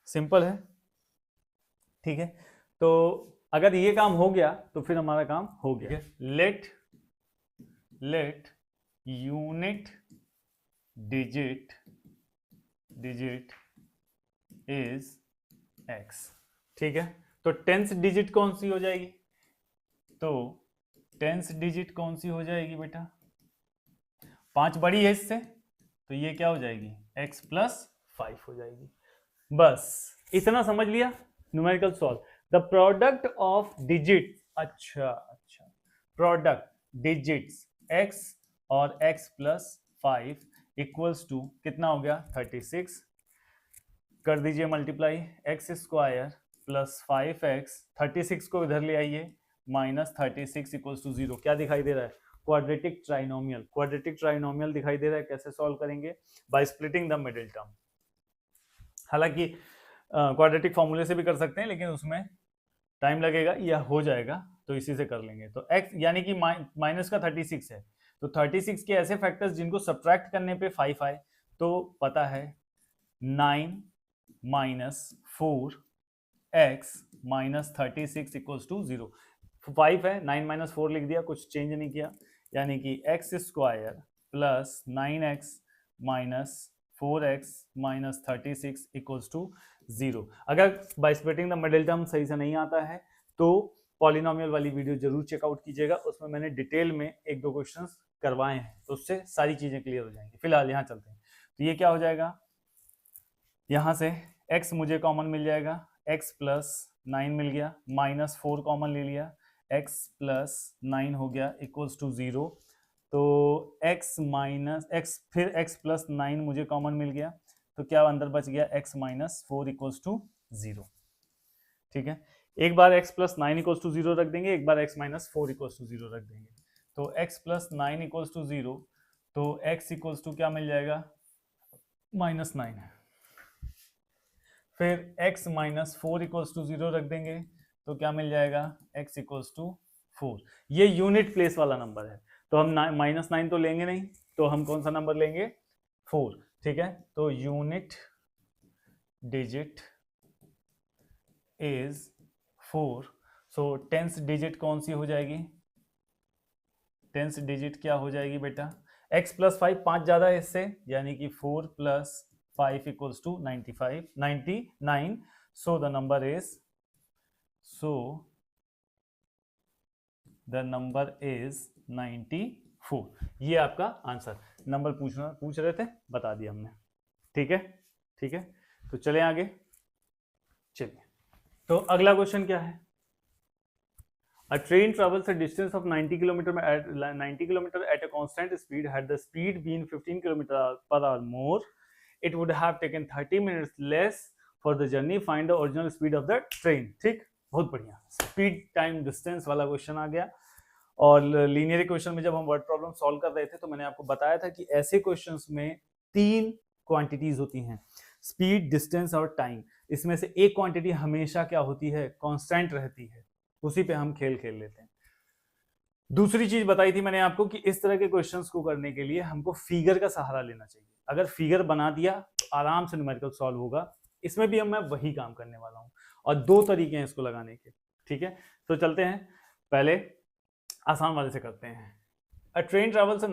[SPEAKER 1] सिंपल है, ठीक है। तो अगर ये काम हो गया तो फिर हमारा काम हो गया। Let unit digit is x, ठीक है। तो 10th डिजिट कौन सी हो जाएगी, तो 10th डिजिट कौन सी हो जाएगी बेटा, 5 बड़ी है इससे, तो ये क्या हो जाएगी, x + 5 हो जाएगी। बस इतना समझ लिया, numerical solve the product of digit, अच्छा, प्रोडक्ट डिजिट्स x और x + 5 इक्वल्स टू कितना हो गया, 36, कर दीजिए मल्टीप्लाई, x² + 5x, 36 को इधर ले आइए, -36 इक्वल्स टू 0। क्या दिखाई दे रहा है, क्वाड्रेटिक ट्राइनोमियल दिखाई दे रहा है। कैसे सॉल्व करेंगे, bye splitting the middle term. हालांकि क्वाड्रेटिक फॉर्मूले से भी कर सकते हैं, लेकिन उसमें टाइम लगेगा, यह हो जाएगा, तो इसी से कर लेंगे। तो x यानी कि माइनस का 36 है, तो 36 के ऐसे फैक्टर्स जिनको सब्ट्रैक्ट करने पे 5 आए, तो पता है 9 - 4x - 36 इक्वल्स टू 0। 5 है, 9 - 4 लिख दिया, कुछ चेंज नहीं किया, यानी कि x² + 9x - 4x - 36 equals to 0। अगर by splitting the middle term सही से नहीं आता है तो पॉलिनोमियल वाली वीडियो जरूर चेकआउट कीजिएगा, उसमें मैंने डिटेल में 1-2 क्वेश्चंस करवाए हैं, तो उससे सारी चीजें क्लियर हो जाएंगी। फिलहाल यहाँ चलते हैं, तो ये क्या हो जाएगा, यहाँ से x मुझे कॉमन मिल जाएगा, x + 9 मिल गया, -4 कॉमन ले लिया, x + 9 हो गया इक्वल्स टू 0। तो x फिर x + 9 मुझे कॉमन मिल गया, तो क्या अंदर बच गया, x - 4 इक्वल्स टू 0, ठीक है। एक बार x + 9 इक्वल्स टू 0 रख देंगे, एक बार x - 4 इक्वल्स टू 0 रख देंगे। तो x + 9 इक्वल्स टू 0, तो x इक्वल्स टू क्या मिल जाएगा, -9। फिर x - 4 इक्वल्स टू 0 रख देंगे, तो क्या मिल जाएगा, x इक्वल्स टू 4। ये यूनिट प्लेस वाला नंबर है, तो हम -9 तो लेंगे नहीं, तो हम कौन सा नंबर लेंगे, 4, ठीक है। तो unit digit is 4। So 10th digit कौन सी हो जाएगी, 10th डिजिट क्या हो जाएगी बेटा, x + 5, 5 ज्यादा है इससे, यानी कि 4 + 5 equals to 99। So the number is 94। ये आपका आंसर, नंबर पूछ रहे थे, बता दिया हमने, ठीक है। तो चले आगे, चलिए। तो अगला क्वेश्चन क्या है, A train travels a distance of 90 km at a constant speed. Had the speed been 15 km/h more, it would have taken 30 minutes less for the journey. Find the original speed of the train. ठीक, बहुत बढ़िया, speed time distance वाला question आ गया। और linear equation में जब हम word problem solve कर रहे थे, तो मैंने आपको बताया था कि ऐसे क्वेश्चंस में 3 क्वांटिटीज होती हैं, स्पीड, डिस्टेंस और टाइम। इसमें से एक क्वांटिटी हमेशा क्या होती है, कांस्टेंट रहती है, उसी पे हम खेल लेते हैं। दूसरी चीज बताई थी मैंने आपको कि इस तरह के क्वेश्चंस को करने के लिए हमको फिगर का सहारा लेना चाहिए। अगर फिगर बना दिया तो आराम से न्यूमेरिकल सॉल्व होगा। इसमें भी मैं वही काम करने वाला हूं, और 2 तरीके हैं इसको लगाने के, ठीक है। तो चलते हैं, पहले आसान वाले से करते हैं। अ train travels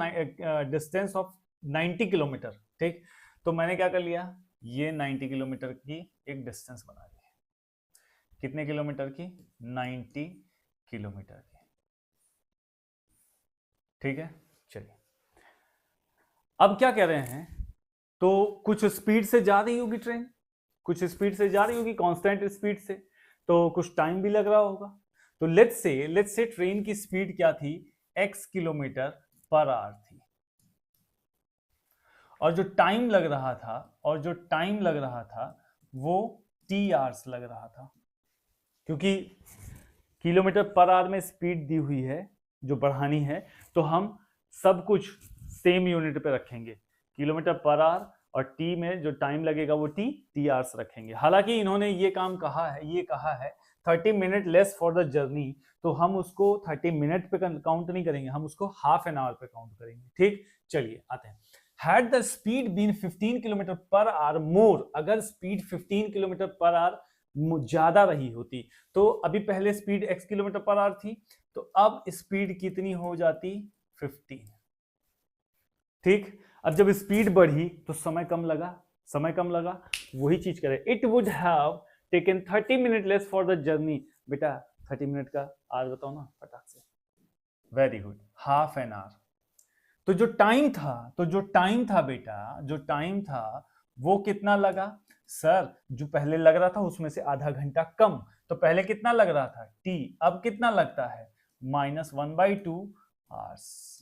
[SPEAKER 1] distance of 90 kilometre, ठीक। तो मैंने क्या कर लिया, ये 90 किलोमीटर की एक डिस्टेंस बना ली, कितने किलोमीटर की, 90 किलोमीटर की, ठीक है। चलिए, अब क्या कह रहे हैं, तो कुछ स्पीड से जा रही होगी ट्रेन, कुछ स्पीड से जा रही होगी, कांस्टेंट स्पीड से, तो कुछ टाइम भी लग रहा होगा। तो लेट्स से ट्रेन की स्पीड क्या थी, x km/h थी, और जो टाइम लग रहा था वो t hours लग रहा था, क्योंकि km/h में स्पीड दी हुई है जो बढ़ानी है, तो हम सब कुछ सेम यूनिट पे रखेंगे, km/h और टी में जो टाइम लगेगा वो टी आवर्स रखेंगे। हालांकि इन्होंने ये कहा है 30 minute less for the journey, तो हम उसको 30 मिनट पे काउंट नहीं करेंगे, हम उसको हाफ एन आवर पे काउंट करेंगे। ठीक, चलिए आते हैं। Had the speed been 15 kilometre per hour more, अगर स्पीड 15 किलोमीटर पर आवर ज्यादा रही होती, तो अभी पहले speed x kilometre per our थी, तो अब स्पीड कितनी हो जाती 15। ठीक, अब जब स्पीड बढ़ी तो समय कम लगा, वही चीज करें। It would have taken 30 minute less for the journey. बेटा 30 मिनट का आवर बताओ ना फटाक से। Very good, half an hour. तो जो टाइम था बेटा, जो टाइम था वो कितना लगा सर? जो पहले लग रहा था उसमें से आधा घंटा कम। तो पहले कितना लग रहा था टी, अब कितना लगता है -1/2 आवर्स।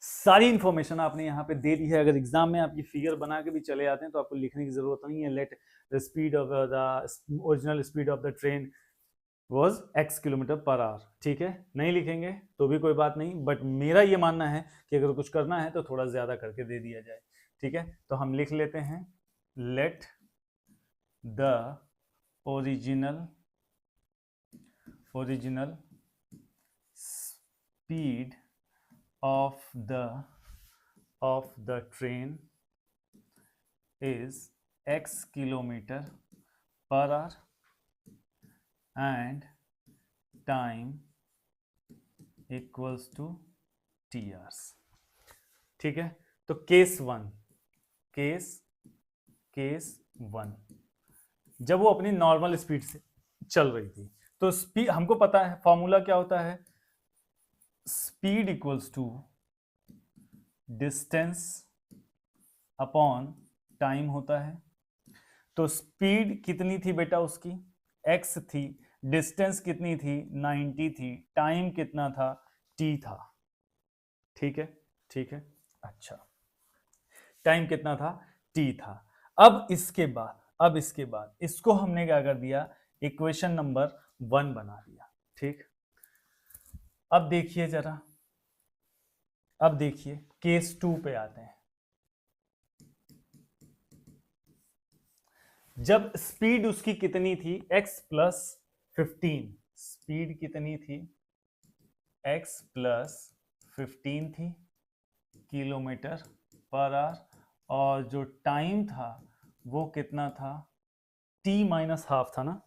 [SPEAKER 1] सारी इंफॉर्मेशन आपने यहाँ पे दे दी है। अगर एग्जाम में आपकी फिगर बना के भी चले आते हैं तो आपको लिखने की जरूरत नहीं है। Let the speed of the original speed of the train was x kilometre per hour. ठीक है, नहीं लिखेंगे तो भी कोई बात नहीं, बट मेरा ये मानना है कि अगर कुछ करना है तो थोड़ा ज्यादा करके दे दिया जाए। ठीक है, तो हम लिख लेते हैं let the original speed of the train is x kilometre per our and time equals to t hours। ठीक है, तो केस वन जब वो अपनी नॉर्मल स्पीड से चल रही थी, तो स्पीड हमको पता है फॉर्मूला क्या होता है, speed equals to distance upon time होता है। तो स्पीड कितनी थी बेटा उसकी x थी, डिस्टेंस कितनी थी 90 थी, टाइम कितना था t था। ठीक है, अच्छा, टाइम कितना था t था। अब इसके बाद इसको हमने क्या कर दिया, इक्वेशन नंबर 1 बना दिया। ठीक, अब देखिए केस 2 पे आते हैं। जब स्पीड उसकी कितनी थी x प्लस 15, स्पीड कितनी थी x प्लस 15 थी किलोमीटर पर आवर, और जो टाइम था वो कितना था t माइनस हाफ था ना,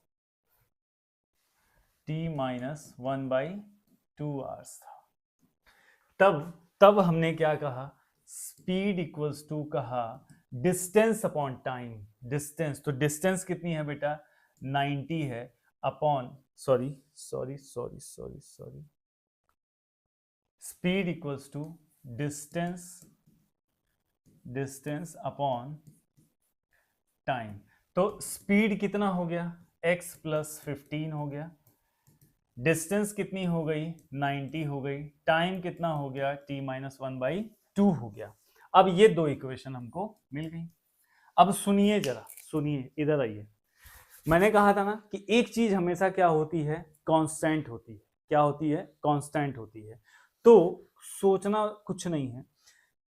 [SPEAKER 1] t माइनस 1/2 आवर्स था। तब हमने क्या कहा, स्पीड इक्वल्स टू कहा डिस्टेंस अपॉन टाइम। डिस्टेंस, तो डिस्टेंस कितनी है बेटा 90 है, upon sorry speed equals to distance upon time. तो स्पीड कितना हो गया x प्लस 15 हो गया, डिस्टेंस कितनी हो गई 90 हो गई, टाइम कितना हो गया t माइनस 1/2 हो गया। अब ये दो इक्वेशन हमको मिल गई। अब सुनिए इधर आइए। मैंने कहा था ना कि एक चीज हमेशा क्या होती है, कांस्टेंट होती है। क्या होती है, कांस्टेंट होती है। तो सोचना कुछ नहीं है,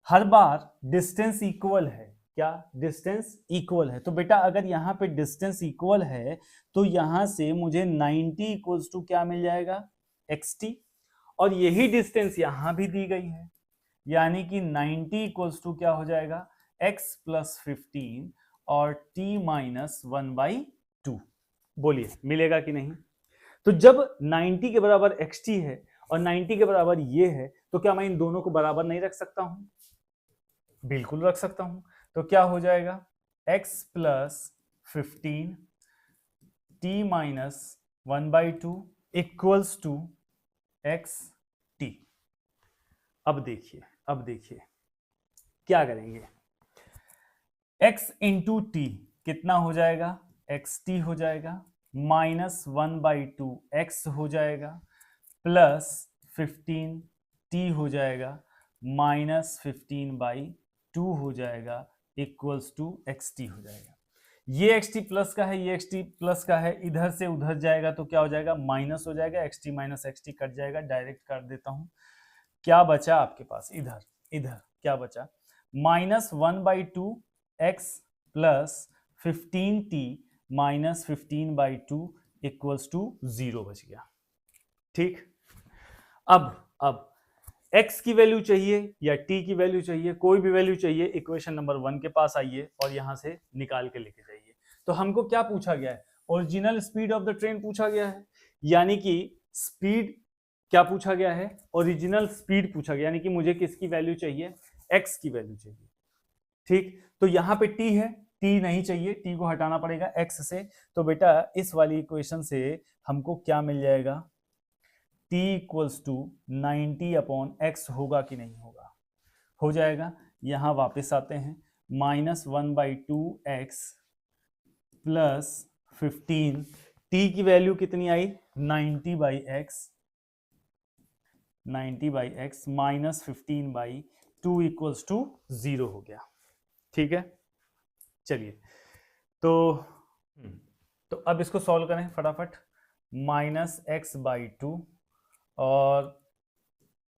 [SPEAKER 1] हर बार डिस्टेंस इक्वल है। क्या डिस्टेंस इक्वल है, तो बेटा अगर यहाँ पे डिस्टेंस इक्वल है तो यहां से मुझे 90 इक्वल्स टू क्या मिल जाएगा xt, और यही डिस्टेंस यहां भी दी गई है, यानी कि 90 इक्वल्स टू क्या हो जाएगा x प्लस 15 और t माइनस 1/2। बोलिए मिलेगा कि नहीं? तो जब 90 के बराबर xt है और 90 के बराबर ये है, तो क्या मैं इन दोनों को बराबर नहीं रख सकता हूं? बिल्कुल रख सकता हूं। तो क्या हो जाएगा x plus 15 t minus 1/2 equals to x t. अब देखिए क्या करेंगे, x इंटू टी कितना हो जाएगा एक्स टी हो जाएगा, माइनस 1/2 एक्स हो जाएगा, प्लस 15 टी हो जाएगा, माइनस 15/2 हो जाएगा, इक्वल्स टू एक्स टी हो जाएगा। ये एक्स टी प्लस का है, ये एक्स टी प्लस का है, इधर से उधर जाएगा तो क्या हो जाएगा माइनस हो जाएगा, x T minus x T cut जाएगा, डायरेक्ट कर देता हूं। क्या बचा आपके पास इधर क्या बचा -1/2x plus 15t minus 15/2 equals to 0 बच गया। ठीक, अब x की वैल्यू चाहिए या t की वैल्यू चाहिए, कोई भी वैल्यू चाहिए, इक्वेशन नंबर 1 के पास आइए और यहां से निकाल के लेके जाइए। तो हमको क्या पूछा गया है? Original speed of the train पूछा गया है, यानी कि स्पीड क्या पूछा गया है? ओरिजिनल स्पीड पूछा गया, यानी कि मुझे किसकी वैल्यू चाहिए? x की वैल्यू चाहिए। ठीक, तो यहां पे t है, t नहीं चाहिए, t को हटाना पड़ेगा x से। तो बेटा इस वाली इक्वेशन से हमको क्या मिल जाएगा? t इक्वल्स टू 90/x होगा कि नहीं होगा? हो जाएगा। यहां वापस आते हैं, -1/2x प्लस 15, t की वैल्यू कितनी आई? 90/x, 90/x minus 15/2 equals to 0 हो गया। ठीक है, चलिए तो अब इसको सॉल्व करें फटाफट। -x/2 और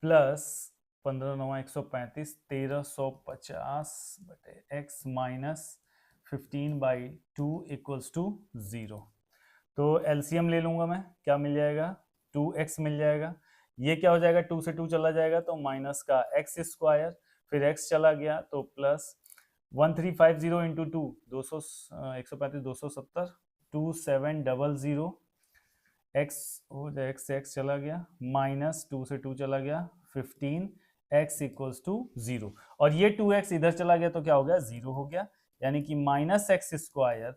[SPEAKER 1] प्लस 15 9 135 1350 बटे x माइनस 15/2 इक्वल्स टू 0। तो एलसीएम ले लूंगा मैं, क्या मिल जाएगा? 2x मिल जाएगा। ये क्या हो जाएगा? 2 से 2 चला जाएगा तो माइनस का x स्क्वायर, फिर x चला गया तो प्लस 1350 इंटू 2 200 135 270 2700 x हो जाए, x चला गया, माइनस 2 से 2 चला गया 15 x इक्वल्स टू 0। और ये 2x इधर चला गया तो क्या हो गया? 0 हो गया, यानी कि minus x square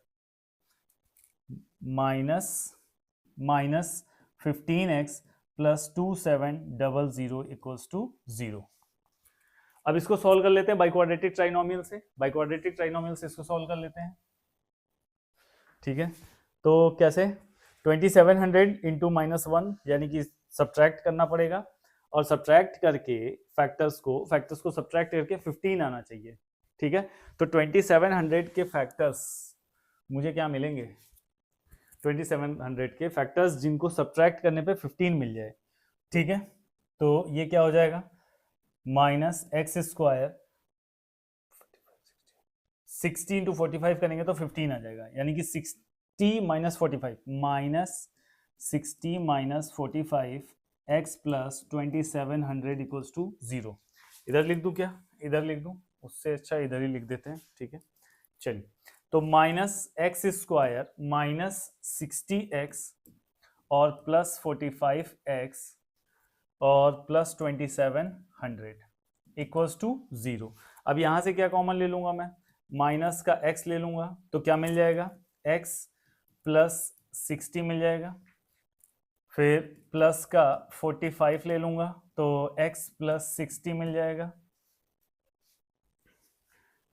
[SPEAKER 1] minus 15x plus 2700 equals to 0। अब इसको सॉल्व कर लेते हैं बाई क्वाड्रेटिक ट्राइनोमियल से, बाई क्वाड्रेटिक ट्राइनोमियल से इसको सॉल्व कर लेते हैं। ठीक है, तो कैसे? 2700 इंटू -1 यानी कि सब्ट्रैक्ट करना पड़ेगा, और सब्ट्रैक्ट करके फैक्टर्स को सब्ट्रैक्ट करके 15 आना चाहिए। ठीक है, तो 2700 के फैक्टर्स मुझे क्या मिलेंगे? 2700 के फैक्टर्स जिनको सब्ट्रैक्ट करने पे 15 मिल जाए। ठीक है, तो ये क्या हो जाएगा? माइनस एक्स स्क्वायर 60 इंटू 45 करेंगे तो 15 आ जाएगा, यानी कि 60 minus 45 minus 60 minus 45 x plus 2700 equals to 0। इधर लिख दूं क्या? इधर लिख दूं, उससे अच्छा इधर ही लिख देते हैं। ठीक है, चलिए, तो minus x square minus 60x और प्लस 45x और प्लस 2700 इक्वल्स टू 0। अब यहां से क्या कॉमन ले लूंगा मैं? माइनस का x ले लूंगा तो क्या मिल जाएगा? x प्लस 60 मिल जाएगा, फिर प्लस का 45 ले लूंगा तो x प्लस 60 मिल जाएगा।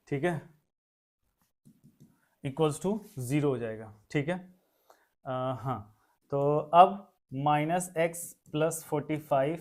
[SPEAKER 1] ठीक है, इक्वल्स टू 0 हो जाएगा। ठीक है, हाँ, तो अब माइनस एक्स प्लस 45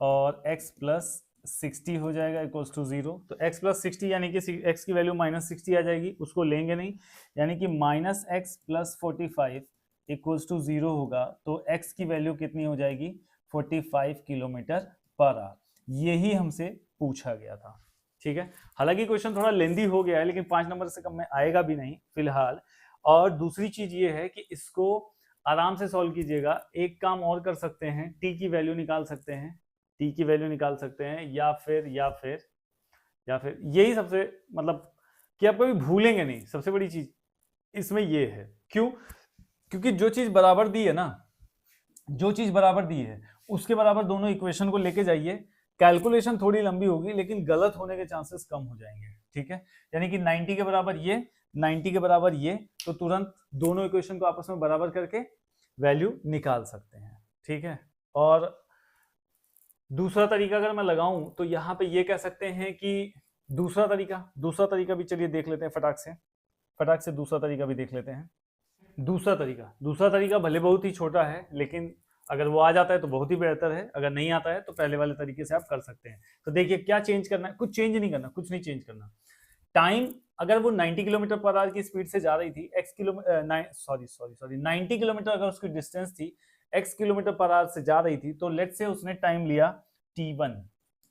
[SPEAKER 1] और x प्लस 60 हो जाएगा इक्वल्स टू 0। तो x प्लस 60 यानी कि x की वैल्यू माइनस 60 आ जाएगी, उसको लेंगे नहीं, यानी कि minus x plus 45 equals to 0 होगा। तो x की वैल्यू कितनी हो जाएगी? 45 किलोमीटर पर आवर। यही हमसे पूछा गया था। ठीक है, हालांकि क्वेश्चन थोड़ा लेंदी हो गया है, लेकिन 5 नंबर से कम में आएगा भी नहीं फिलहाल। और दूसरी चीज ये है कि इसको आराम से सॉल्व कीजिएगा। एक काम और कर सकते हैं, टी की वैल्यू निकाल सकते हैं, टी की वैल्यू निकाल सकते हैं, या फिर यही सबसे मतलब कि आप कभी भूलेंगे नहीं। सबसे बड़ी चीज इसमें ये है, क्यों? क्योंकि जो चीज बराबर दी है ना, जो चीज बराबर दी है उसके बराबर दोनों इक्वेशन को लेके जाइए। कैलकुलेशन थोड़ी लंबी होगी लेकिन गलत होने के चांसेस कम हो जाएंगे। ठीक है, यानी कि 90 के बराबर ये, 90 के बराबर ये, तो तुरंत दोनों इक्वेशन को आपस में बराबर करके वैल्यू निकाल सकते हैं। ठीक है, और दूसरा तरीका अगर मैं लगाऊं तो यहां पे ये कह सकते हैं कि दूसरा तरीका भी चलिए देख लेते हैं फटाक से दूसरा तरीका भी देख लेते हैं। दूसरा तरीका भले बहुत ही छोटा है, लेकिन अगर वो आ जाता है तो बहुत ही बेहतर है, अगर नहीं आता है तो पहले वाले तरीके से आप कर सकते हैं। तो देखिए क्या चेंज करना है, कुछ चेंज नहीं करना, कुछ नहीं चेंज करना। टाइम अगर वो 90 किलोमीटर पर आवर की स्पीड से जा रही थी, 90 किलोमीटर अगर उसकी डिस्टेंस थी, x किलोमीटर पर आवर से जा रही थी, तो लेट्स से उसने टाइम लिया t1।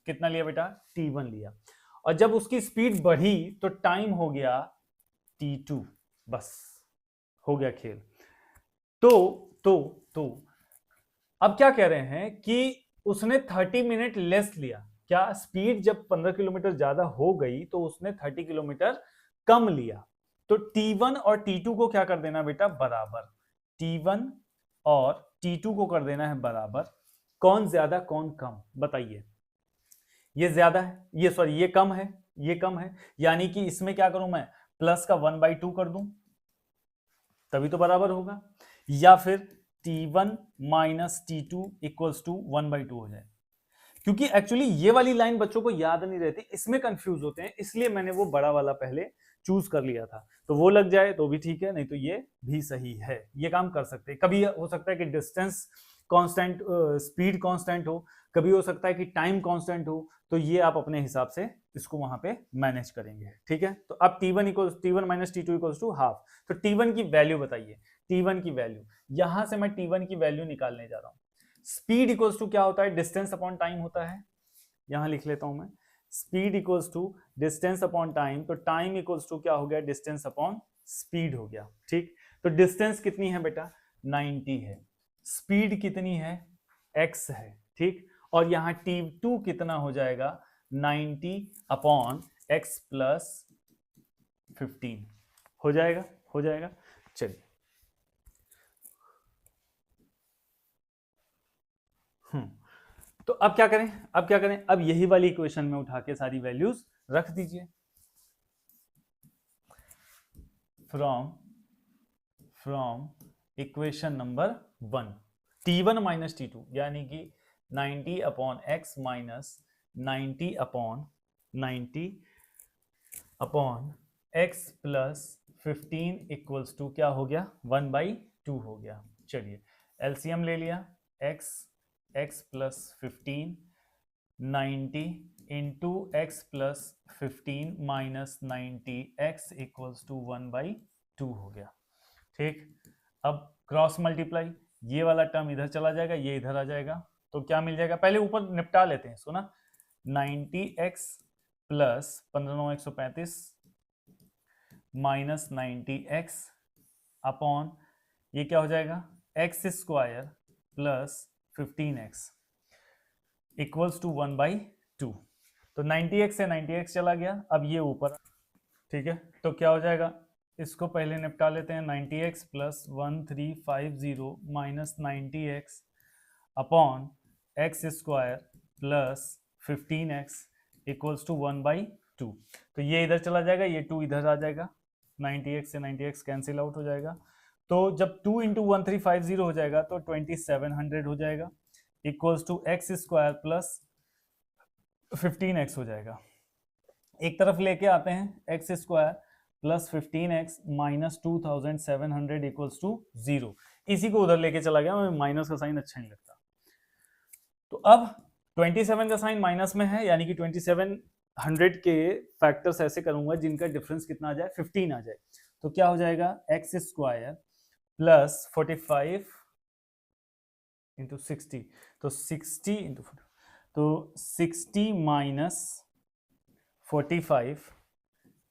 [SPEAKER 1] कितना लिया बेटा? t1 लिया। और जब उसकी स्पीड बढ़ी तो टाइम हो गया t2, बस हो गया खेल। तो अब क्या कह रहे हैं कि उसने 30 मिनट लेस लिया। क्या स्पीड जब 15 किलोमीटर ज्यादा हो गई तो उसने 30 किलोमीटर कम लिया। तो T1 और T2 को क्या कर देना बेटा, बराबर। T1 और T2 को कर देना है बराबर। कौन ज्यादा कौन कम, बताइए। ये ज्यादा है, ये सॉरी ये कम है, ये कम है, यानी कि इसमें क्या करूं मैं, प्लस का 1/2 कर दूं, तभी तो बराबर होगा। या फिर T1 minus T2 equals to 1/2 हो जाए। क्योंकि एक्चुअली ये वाली लाइन बच्चों को याद नहीं रहती, इसमें कंफ्यूज होते हैं, इसलिए मैंने वो बड़ा वाला पहले चूज कर लिया था। तो वो लग जाए तो भी ठीक है, नहीं तो ये भी सही है, ये काम कर सकते हैं। कभी हो सकता है कि डिस्टेंस कांस्टेंट, स्पीड कांस्टेंट हो, कभी हो सकता है कि टाइम कांस्टेंट हो, तो ये आप अपने हिसाब से इसको वहां पे मैनेज करेंगे, ठीक है। तो अब T1 minus T2 equals to half. तो T1 की वैल्यू बताइए, T1 की वैल्यू, यहां से मैं T1 की वैल्यू निकालने जा रहा हूं। स्पीड इक्वल्स टू क्या होता है, डिस्टेंस अपॉन टाइम होता है, यहां लिख लेता हूं मैं, speed equals to distance upon time. तो टाइम इक्वल्स टू क्या हो गया, डिस्टेंस अपॉन स्पीड हो गया, ठीक। तो डिस्टेंस कितनी है बेटा, 90 है, स्पीड कितनी है, x है, ठीक। और यहां T2 कितना हो जाएगा, 90 अपॉन x प्लस 15 हो जाएगा, हो जाएगा। चलिए तो अब क्या करें, अब क्या करें, अब यही वाली इक्वेशन में उठा के सारी वैल्यूज रख दीजिए। From equation number 1, T1 minus T2 यानी कि 90 upon x minus 90 upon x plus 15 equals to क्या हो गया, 1/2 हो गया। चलिए एलसीएम ले लिया, x plus 15 90 into x plus 15 minus 90 x equals to 1/2 हो गया, ठीक। अब क्रॉस मल्टीप्लाई, ये वाला टर्म इधर चला जाएगा, ये इधर आ जाएगा, तो क्या मिल जाएगा, पहले ऊपर निपटा लेते हैं, सुना, 90x plus 15/9 135 minus 90x upon ये क्या हो जाएगा, x square plus 15x equals to 1/2। तो 90x से 90x चला गया, अब ये ऊपर, ठीक है। तो क्या हो जाएगा, इसको पहले निपटा लेते हैं, 90x plus 1350 minus 90x upon x square plus 15x equals to 1/2। तो ये इधर चला जाएगा, ये 2 इधर आ जाएगा, 90x से 90x कैंसिल आउट हो जाएगा। तो जब 2 इंटू 1350 हो जाएगा तो 2700 हो जाएगा, equals to x square plus 15x हो जाएगा। एक तरफ लेके आते हैं, x square plus 15x minus 2700 equals to 0। इसी को उधर लेके चला गया, मैं माइनस का साइन अच्छा नहीं लगता। तो अब 27 का साइन माइनस में है, यानी कि 2700 के फैक्टर्स ऐसे करूंगा जिनका डिफरेंस कितना आ जाए, 15 आ जाए। तो क्या हो जाएगा, एक्स स्क्वायर प्लस 45 इंटू 60, तो 60 इंटू, तो 60 minus 45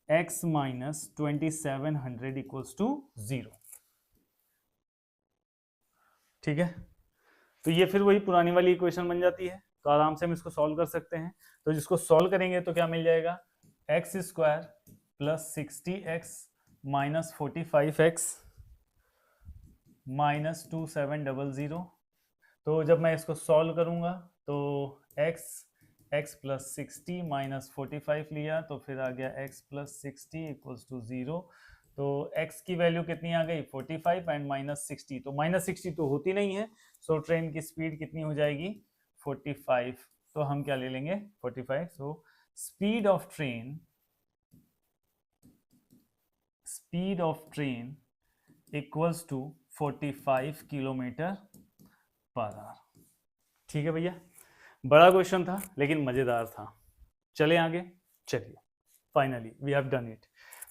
[SPEAKER 1] x minus 2700 equals to 0, ठीक है। तो ये फिर वही पुरानी वाली इक्वेशन बन जाती है, तो आराम से हम इसको सॉल्व कर सकते हैं। तो जिसको सॉल्व करेंगे तो क्या मिल जाएगा, x square plus 60x minus 45x minus 2700। तो जब मैं इसको सॉल्व करूंगा तो x प्लस 60 माइनस 45 लिया, तो फिर आ गया x प्लस 60 इक्वल्स टू 0। तो x की वैल्यू कितनी आ गई, 45 एंड माइनस 60, तो माइनस 60 तो होती नहीं है, सो ट्रेन की स्पीड कितनी हो जाएगी, 45। तो हम क्या ले लेंगे, 45। So speed of train equals to 45 kilometer per hour. ठीक है भैया, बड़ा क्वेश्चन था लेकिन मजेदार था। चले आगे, चलिए finally we have done it.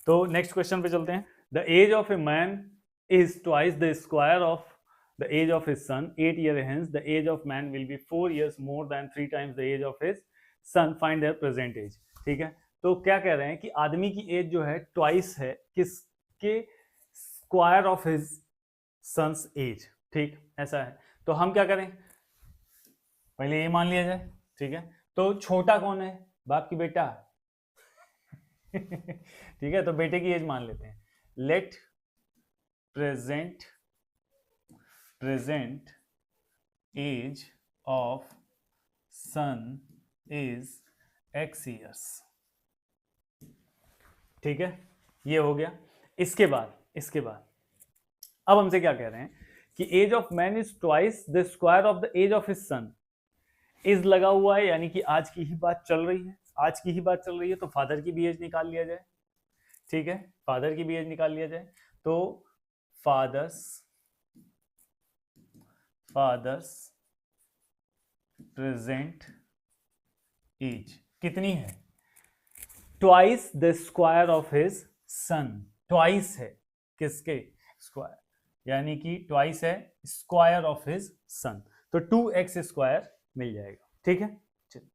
[SPEAKER 1] तो नेक्स्ट क्वेश्चन पे चलते हैं। The age of a man is twice the square of the age of his son 8 years hence the age of man will be 4 years more than 3 times the age of his son, find their present age। ठीक है, तो क्या कह रहे हैं कि आदमी की एज जो है ट्वाइस है किसके square of his son's age, ठीक ऐसा है। तो हम क्या करें, पहले ये मान लिया जाए, ठीक है। तो छोटा कौन है, बाप की बेटा ठीक है, तो बेटे की एज मान लेते हैं। Let present age of son is x years, ठीक है, ये हो गया। इसके बाद अब हमसे क्या कह रहे हैं कि age of man is twice the square of the age of his son. Is लगा हुआ है यानी कि आज की ही बात चल रही है, आज की ही बात चल रही है, तो फादर की भी एज निकाल लिया जाए, ठीक है, फादर की भी एज निकाल लिया जाए। तो फादर्स प्रेजेंट एज कितनी है, twice the square of his sun, twice है किसके स्क्वायर, यानी कि ट्वाइस है स्क्वायर ऑफ हिज सन, तो 2x स्क्वायर मिल जाएगा, ठीक है। चलिए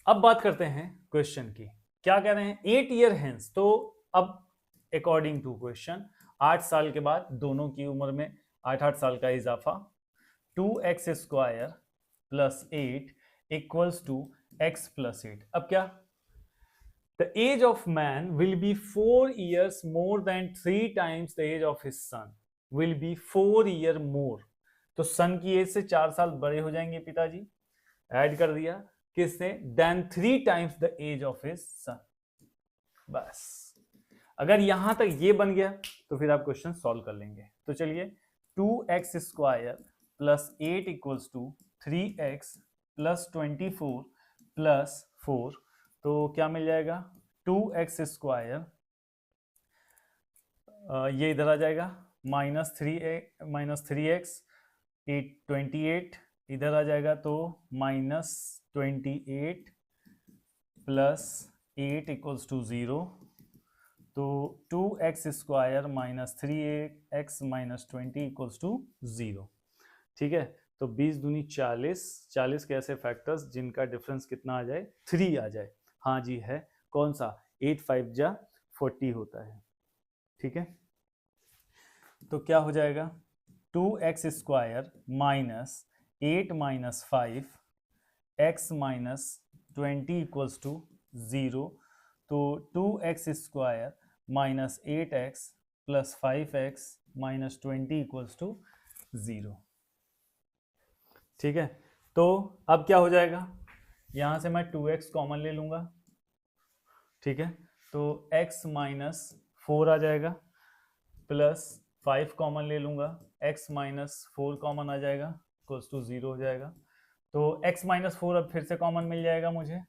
[SPEAKER 1] अब बात करते हैं क्वेश्चन की, क्या कह रहे हैं 8 ईयर हेंस। तो अब अकॉर्डिंग टू क्वेश्चन 8 साल के बाद दोनों की उम्र में 8 साल का इजाफा, 2x square plus 8 equals to x plus 8। अब क्या, the age of man will be 4 years more than 3 times the age of his son, will be 4 year more. तो सन की एज से 4 साल बड़े हो जाएंगे पिताजी, ऐड कर दिया किसने, than 3 times the age of his son. बस अगर यहां तक ये बन गया तो फिर आप क्वेश्चन सॉल्व कर लेंगे। तो चलिए 2x square plus 8 equals to 3x plus 24 plus 4, तो क्या मिल जाएगा 2x स्क्वायर, ये इधर आ जाएगा -3x 28 इधर आ जाएगा, तो -28 प्लस 8 इक्वल्स टू 0, तो 2x square minus 3x minus 20 equals to 0, ठीक है। तो 20 दूनी 40, 40 के ऐसे फैक्टर्स जिनका डिफरेंस कितना आ जाए 3 आ जाए, हाँ जी है, कौन सा 8 5 जा 40 होता है, ठीक है। तो क्या हो जाएगा 2x square minus 8 minus 5 x minus 20 equals to 0, तो 2x square minus 8x plus 5x minus 20 equals to 0, ठीक है। तो अब क्या हो जाएगा, यहां से मैं 2x कॉमन ले लूंगा, ठीक है, तो x माइनस 4 आ जाएगा, प्लस 5 कॉमन ले लूंगा, x माइनस 4 कॉमन आ जाएगा, इक्वल्स टू 0 हो जाएगा। तो x माइनस 4 अब फिर से कॉमन मिल जाएगा मुझे,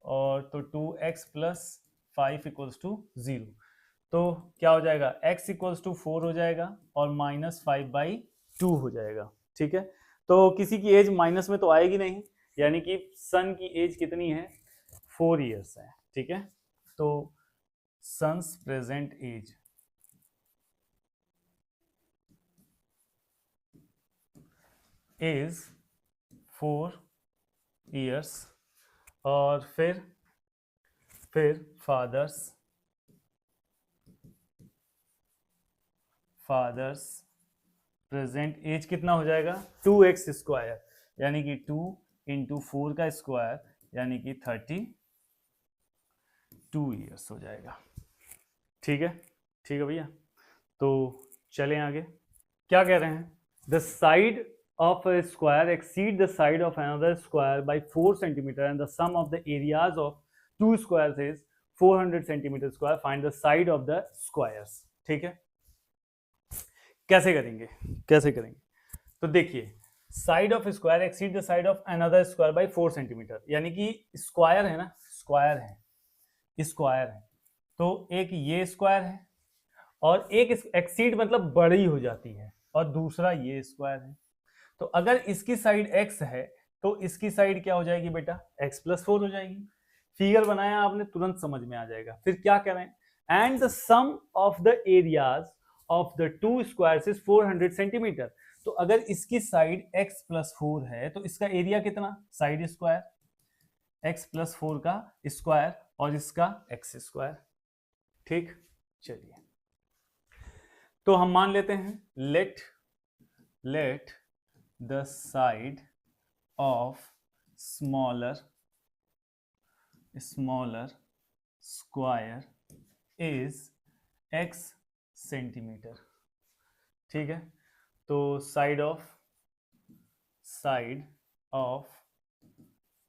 [SPEAKER 1] और तो 2x प्लस 5 इक्वल्स टू 0, तो क्या हो जाएगा x इक्वल्स टू 4 हो जाएगा और माइनस 5/2 हो जाएगा, ठीक है। तो किसी की एज माइनस में तो आएगी नहीं, यानी कि सन की एज कितनी है 4 years है, ठीक है। तो son's present age is 4 years, और फिर फादर्स प्रेजेंट एज कितना हो जाएगा 2x स्क्वायर, यानी कि 2 इंटू 4 का स्क्वायर, यानी कि 32 years हो जाएगा, ठीक है भैया। तो चलें आगे, क्या कह रहे हैं, the side of a square exceed the side of another square by 4 centimeter and the sum of the areas of two squares is 400 centimeter square, find the side of the squares, ठीक है। कैसे करेंगे तो देखिए, side of square exceed the side of another square by 4 centimetre, यानी कि square है ना, स्क्वायर है, तो एक ये स्क्वायर है और एक एक्सीड मतलब बड़ी हो जाती है, और दूसरा ये स्क्वायर है। तो अगर इसकी साइड x है तो इसकी साइड क्या हो जाएगी बेटा x प्लस 4 हो जाएगी। फिगर बनाया आपने, तुरंत समझ में आ जाएगा। फिर क्या करें, and the sum of the areas of the two squares is 400 centimeter. तो अगर इसकी साइड x प्लस 4 है तो इसका एरिया कितना, साइड स्क्वायर x प्लस 4 का स्क्वायर और इसका x स्क्वायर। ठीक, चलिए तो हम मान लेते हैं let the side of smaller square is x centimetre. ठीक है, तो side of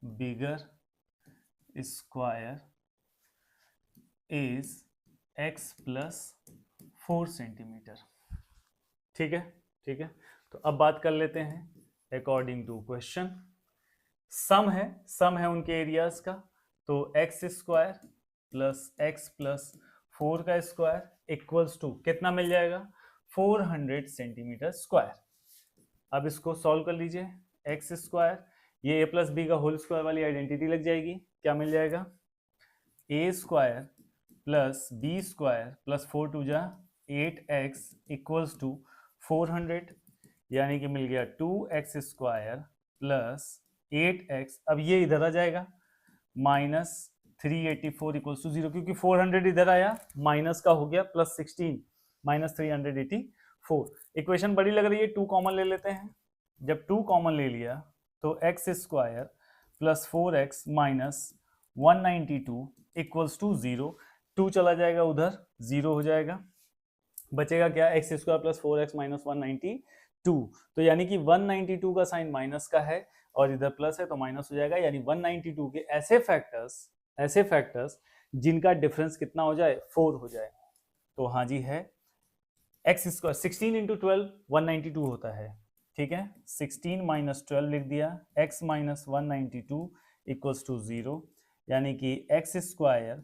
[SPEAKER 1] bigger square is x plus 4 centimetre. ठीक है, ठीक है, तो अब बात कर लेते हैं अकॉर्डिंग टू क्वेश्चन। सम है उनके एरियाज का, तो x स्क्वायर प्लस 4 का स्क्वायर इक्वल्स टू कितना मिल जाएगा, 400 सेंटीमीटर स्क्वायर। अब इसको सॉल्व कर लीजिए, x स्क्वायर ये a प्लस बी का होल स्क्वायर वाली आइडेंटिटी लग जाएगी, क्या मिल जाएगा, a square plus b square plus 4 two जा 8x इक्वल्स टू 400, यानी कि मिल गया 2x स्क्वायर प्लस 8x। अब ये इधर आ जाएगा माइनस 384 इक्वल्स टू 0, क्योंकि 400 इधर आया, माइनस का हो गया प्लस 16 माइनस 384। इक्वेशन बड़ी लग रही है, 2 कॉमन ले लेते हैं। जब 2 कॉमन ले लिया तो x square plus 4x minus 192 equals to 0, 2 चला जाएगा उधर, 0 हो जाएगा, बचेगा क्या, x square plus 4x minus 192, तो यानी कि 192 का साइन माइनस का है और इधर प्लस है तो माइनस हो जाएगा, यानी 192 के ऐसे फैक्टर्स जिनका डिफरेंस कितना हो जाए, 4 हो जाए। तो हाँ जी है, x स्क्वायर 16 इंटू 12 192 होता है। ठीक है, 16 माइनस 12 लिख दिया, x माइनस 192 इक्वल्स टू 0, यानी कि x square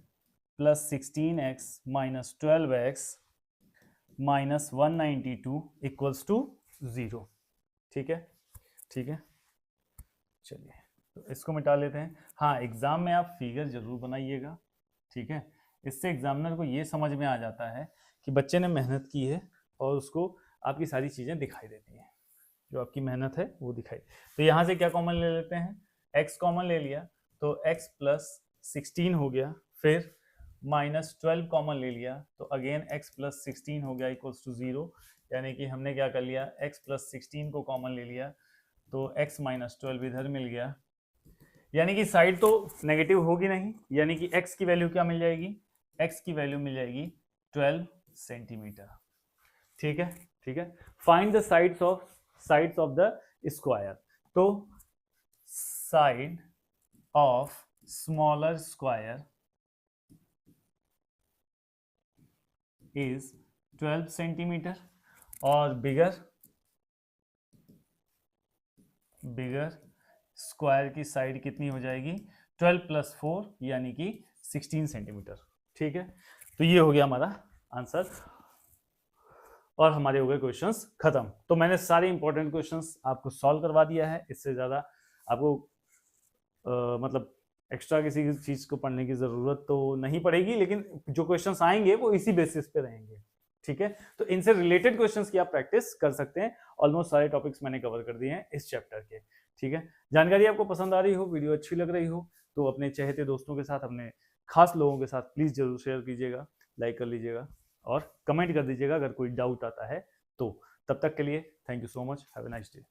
[SPEAKER 1] plus 16x minus 12x minus 192 equals to 0। ठीक है, ठीक है, चलिए तो इसको मिटा लेते हैं। हाँ, एग्जाम में आप फिगर जरूर बनाइएगा, ठीक है, इससे एग्जामिनर को ये समझ में आ जाता है कि बच्चे ने मेहनत की है और उसको आपकी सारी चीज़ें दिखाई देती हैं, जो आपकी मेहनत है वो दिखाई। तो यहाँ से क्या कॉमन ले लेते हैं, x कॉमन ले लिया तो x प्लस 16 हो गया, फिर माइनस 12 कॉमन ले लिया तो अगेन x प्लस 16 हो गया इक्वल्स टू 0, यानी कि हमने क्या कर लिया, x प्लस 16 को कॉमन ले लिया तो x माइनस 12 इधर मिल गया, यानी कि साइड तो नेगेटिव होगी नहीं, यानी कि x की वैल्यू क्या मिल जाएगी, x की वैल्यू मिल जाएगी 12 सेंटीमीटर। ठीक है, ठीक है, find the sides of the square. तो side of smaller square is 12 centimetre और बिगर स्क्वायर की साइड कितनी हो जाएगी, 12 प्लस 4 यानी कि 16 सेंटीमीटर। ठीक है, तो ये हो गया हमारा आंसर और हमारे हो गए क्वेश्चंस खत्म। तो मैंने सारे इंपॉर्टेंट क्वेश्चंस आपको सॉल्व करवा दिया है, इससे ज़्यादा आपको मतलब एक्स्ट्रा किसी चीज़ को पढ़ने की ज़रूरत तो नहीं पड़ेगी, लेकिन जो क्वेश्चंस आएंगे वो इसी बेसिस पे रहेंगे। ठीक है, तो इनसे रिलेटेड क्वेश्चंस की आप प्रैक्टिस कर सकते हैं। ऑलमोस्ट सारे टॉपिक्स मैंने कवर कर दिए हैं इस चैप्टर के। ठीक है, जानकारी आपको पसंद आ रही हो, वीडियो अच्छी लग रही हो तो अपने चहेते दोस्तों के साथ, अपने खास लोगों के साथ प्लीज़ जरूर शेयर कीजिएगा, लाइक कर लीजिएगा और कमेंट कर दीजिएगा अगर कोई डाउट आता है तो। तब तक के लिए thank you so much, have a nice day.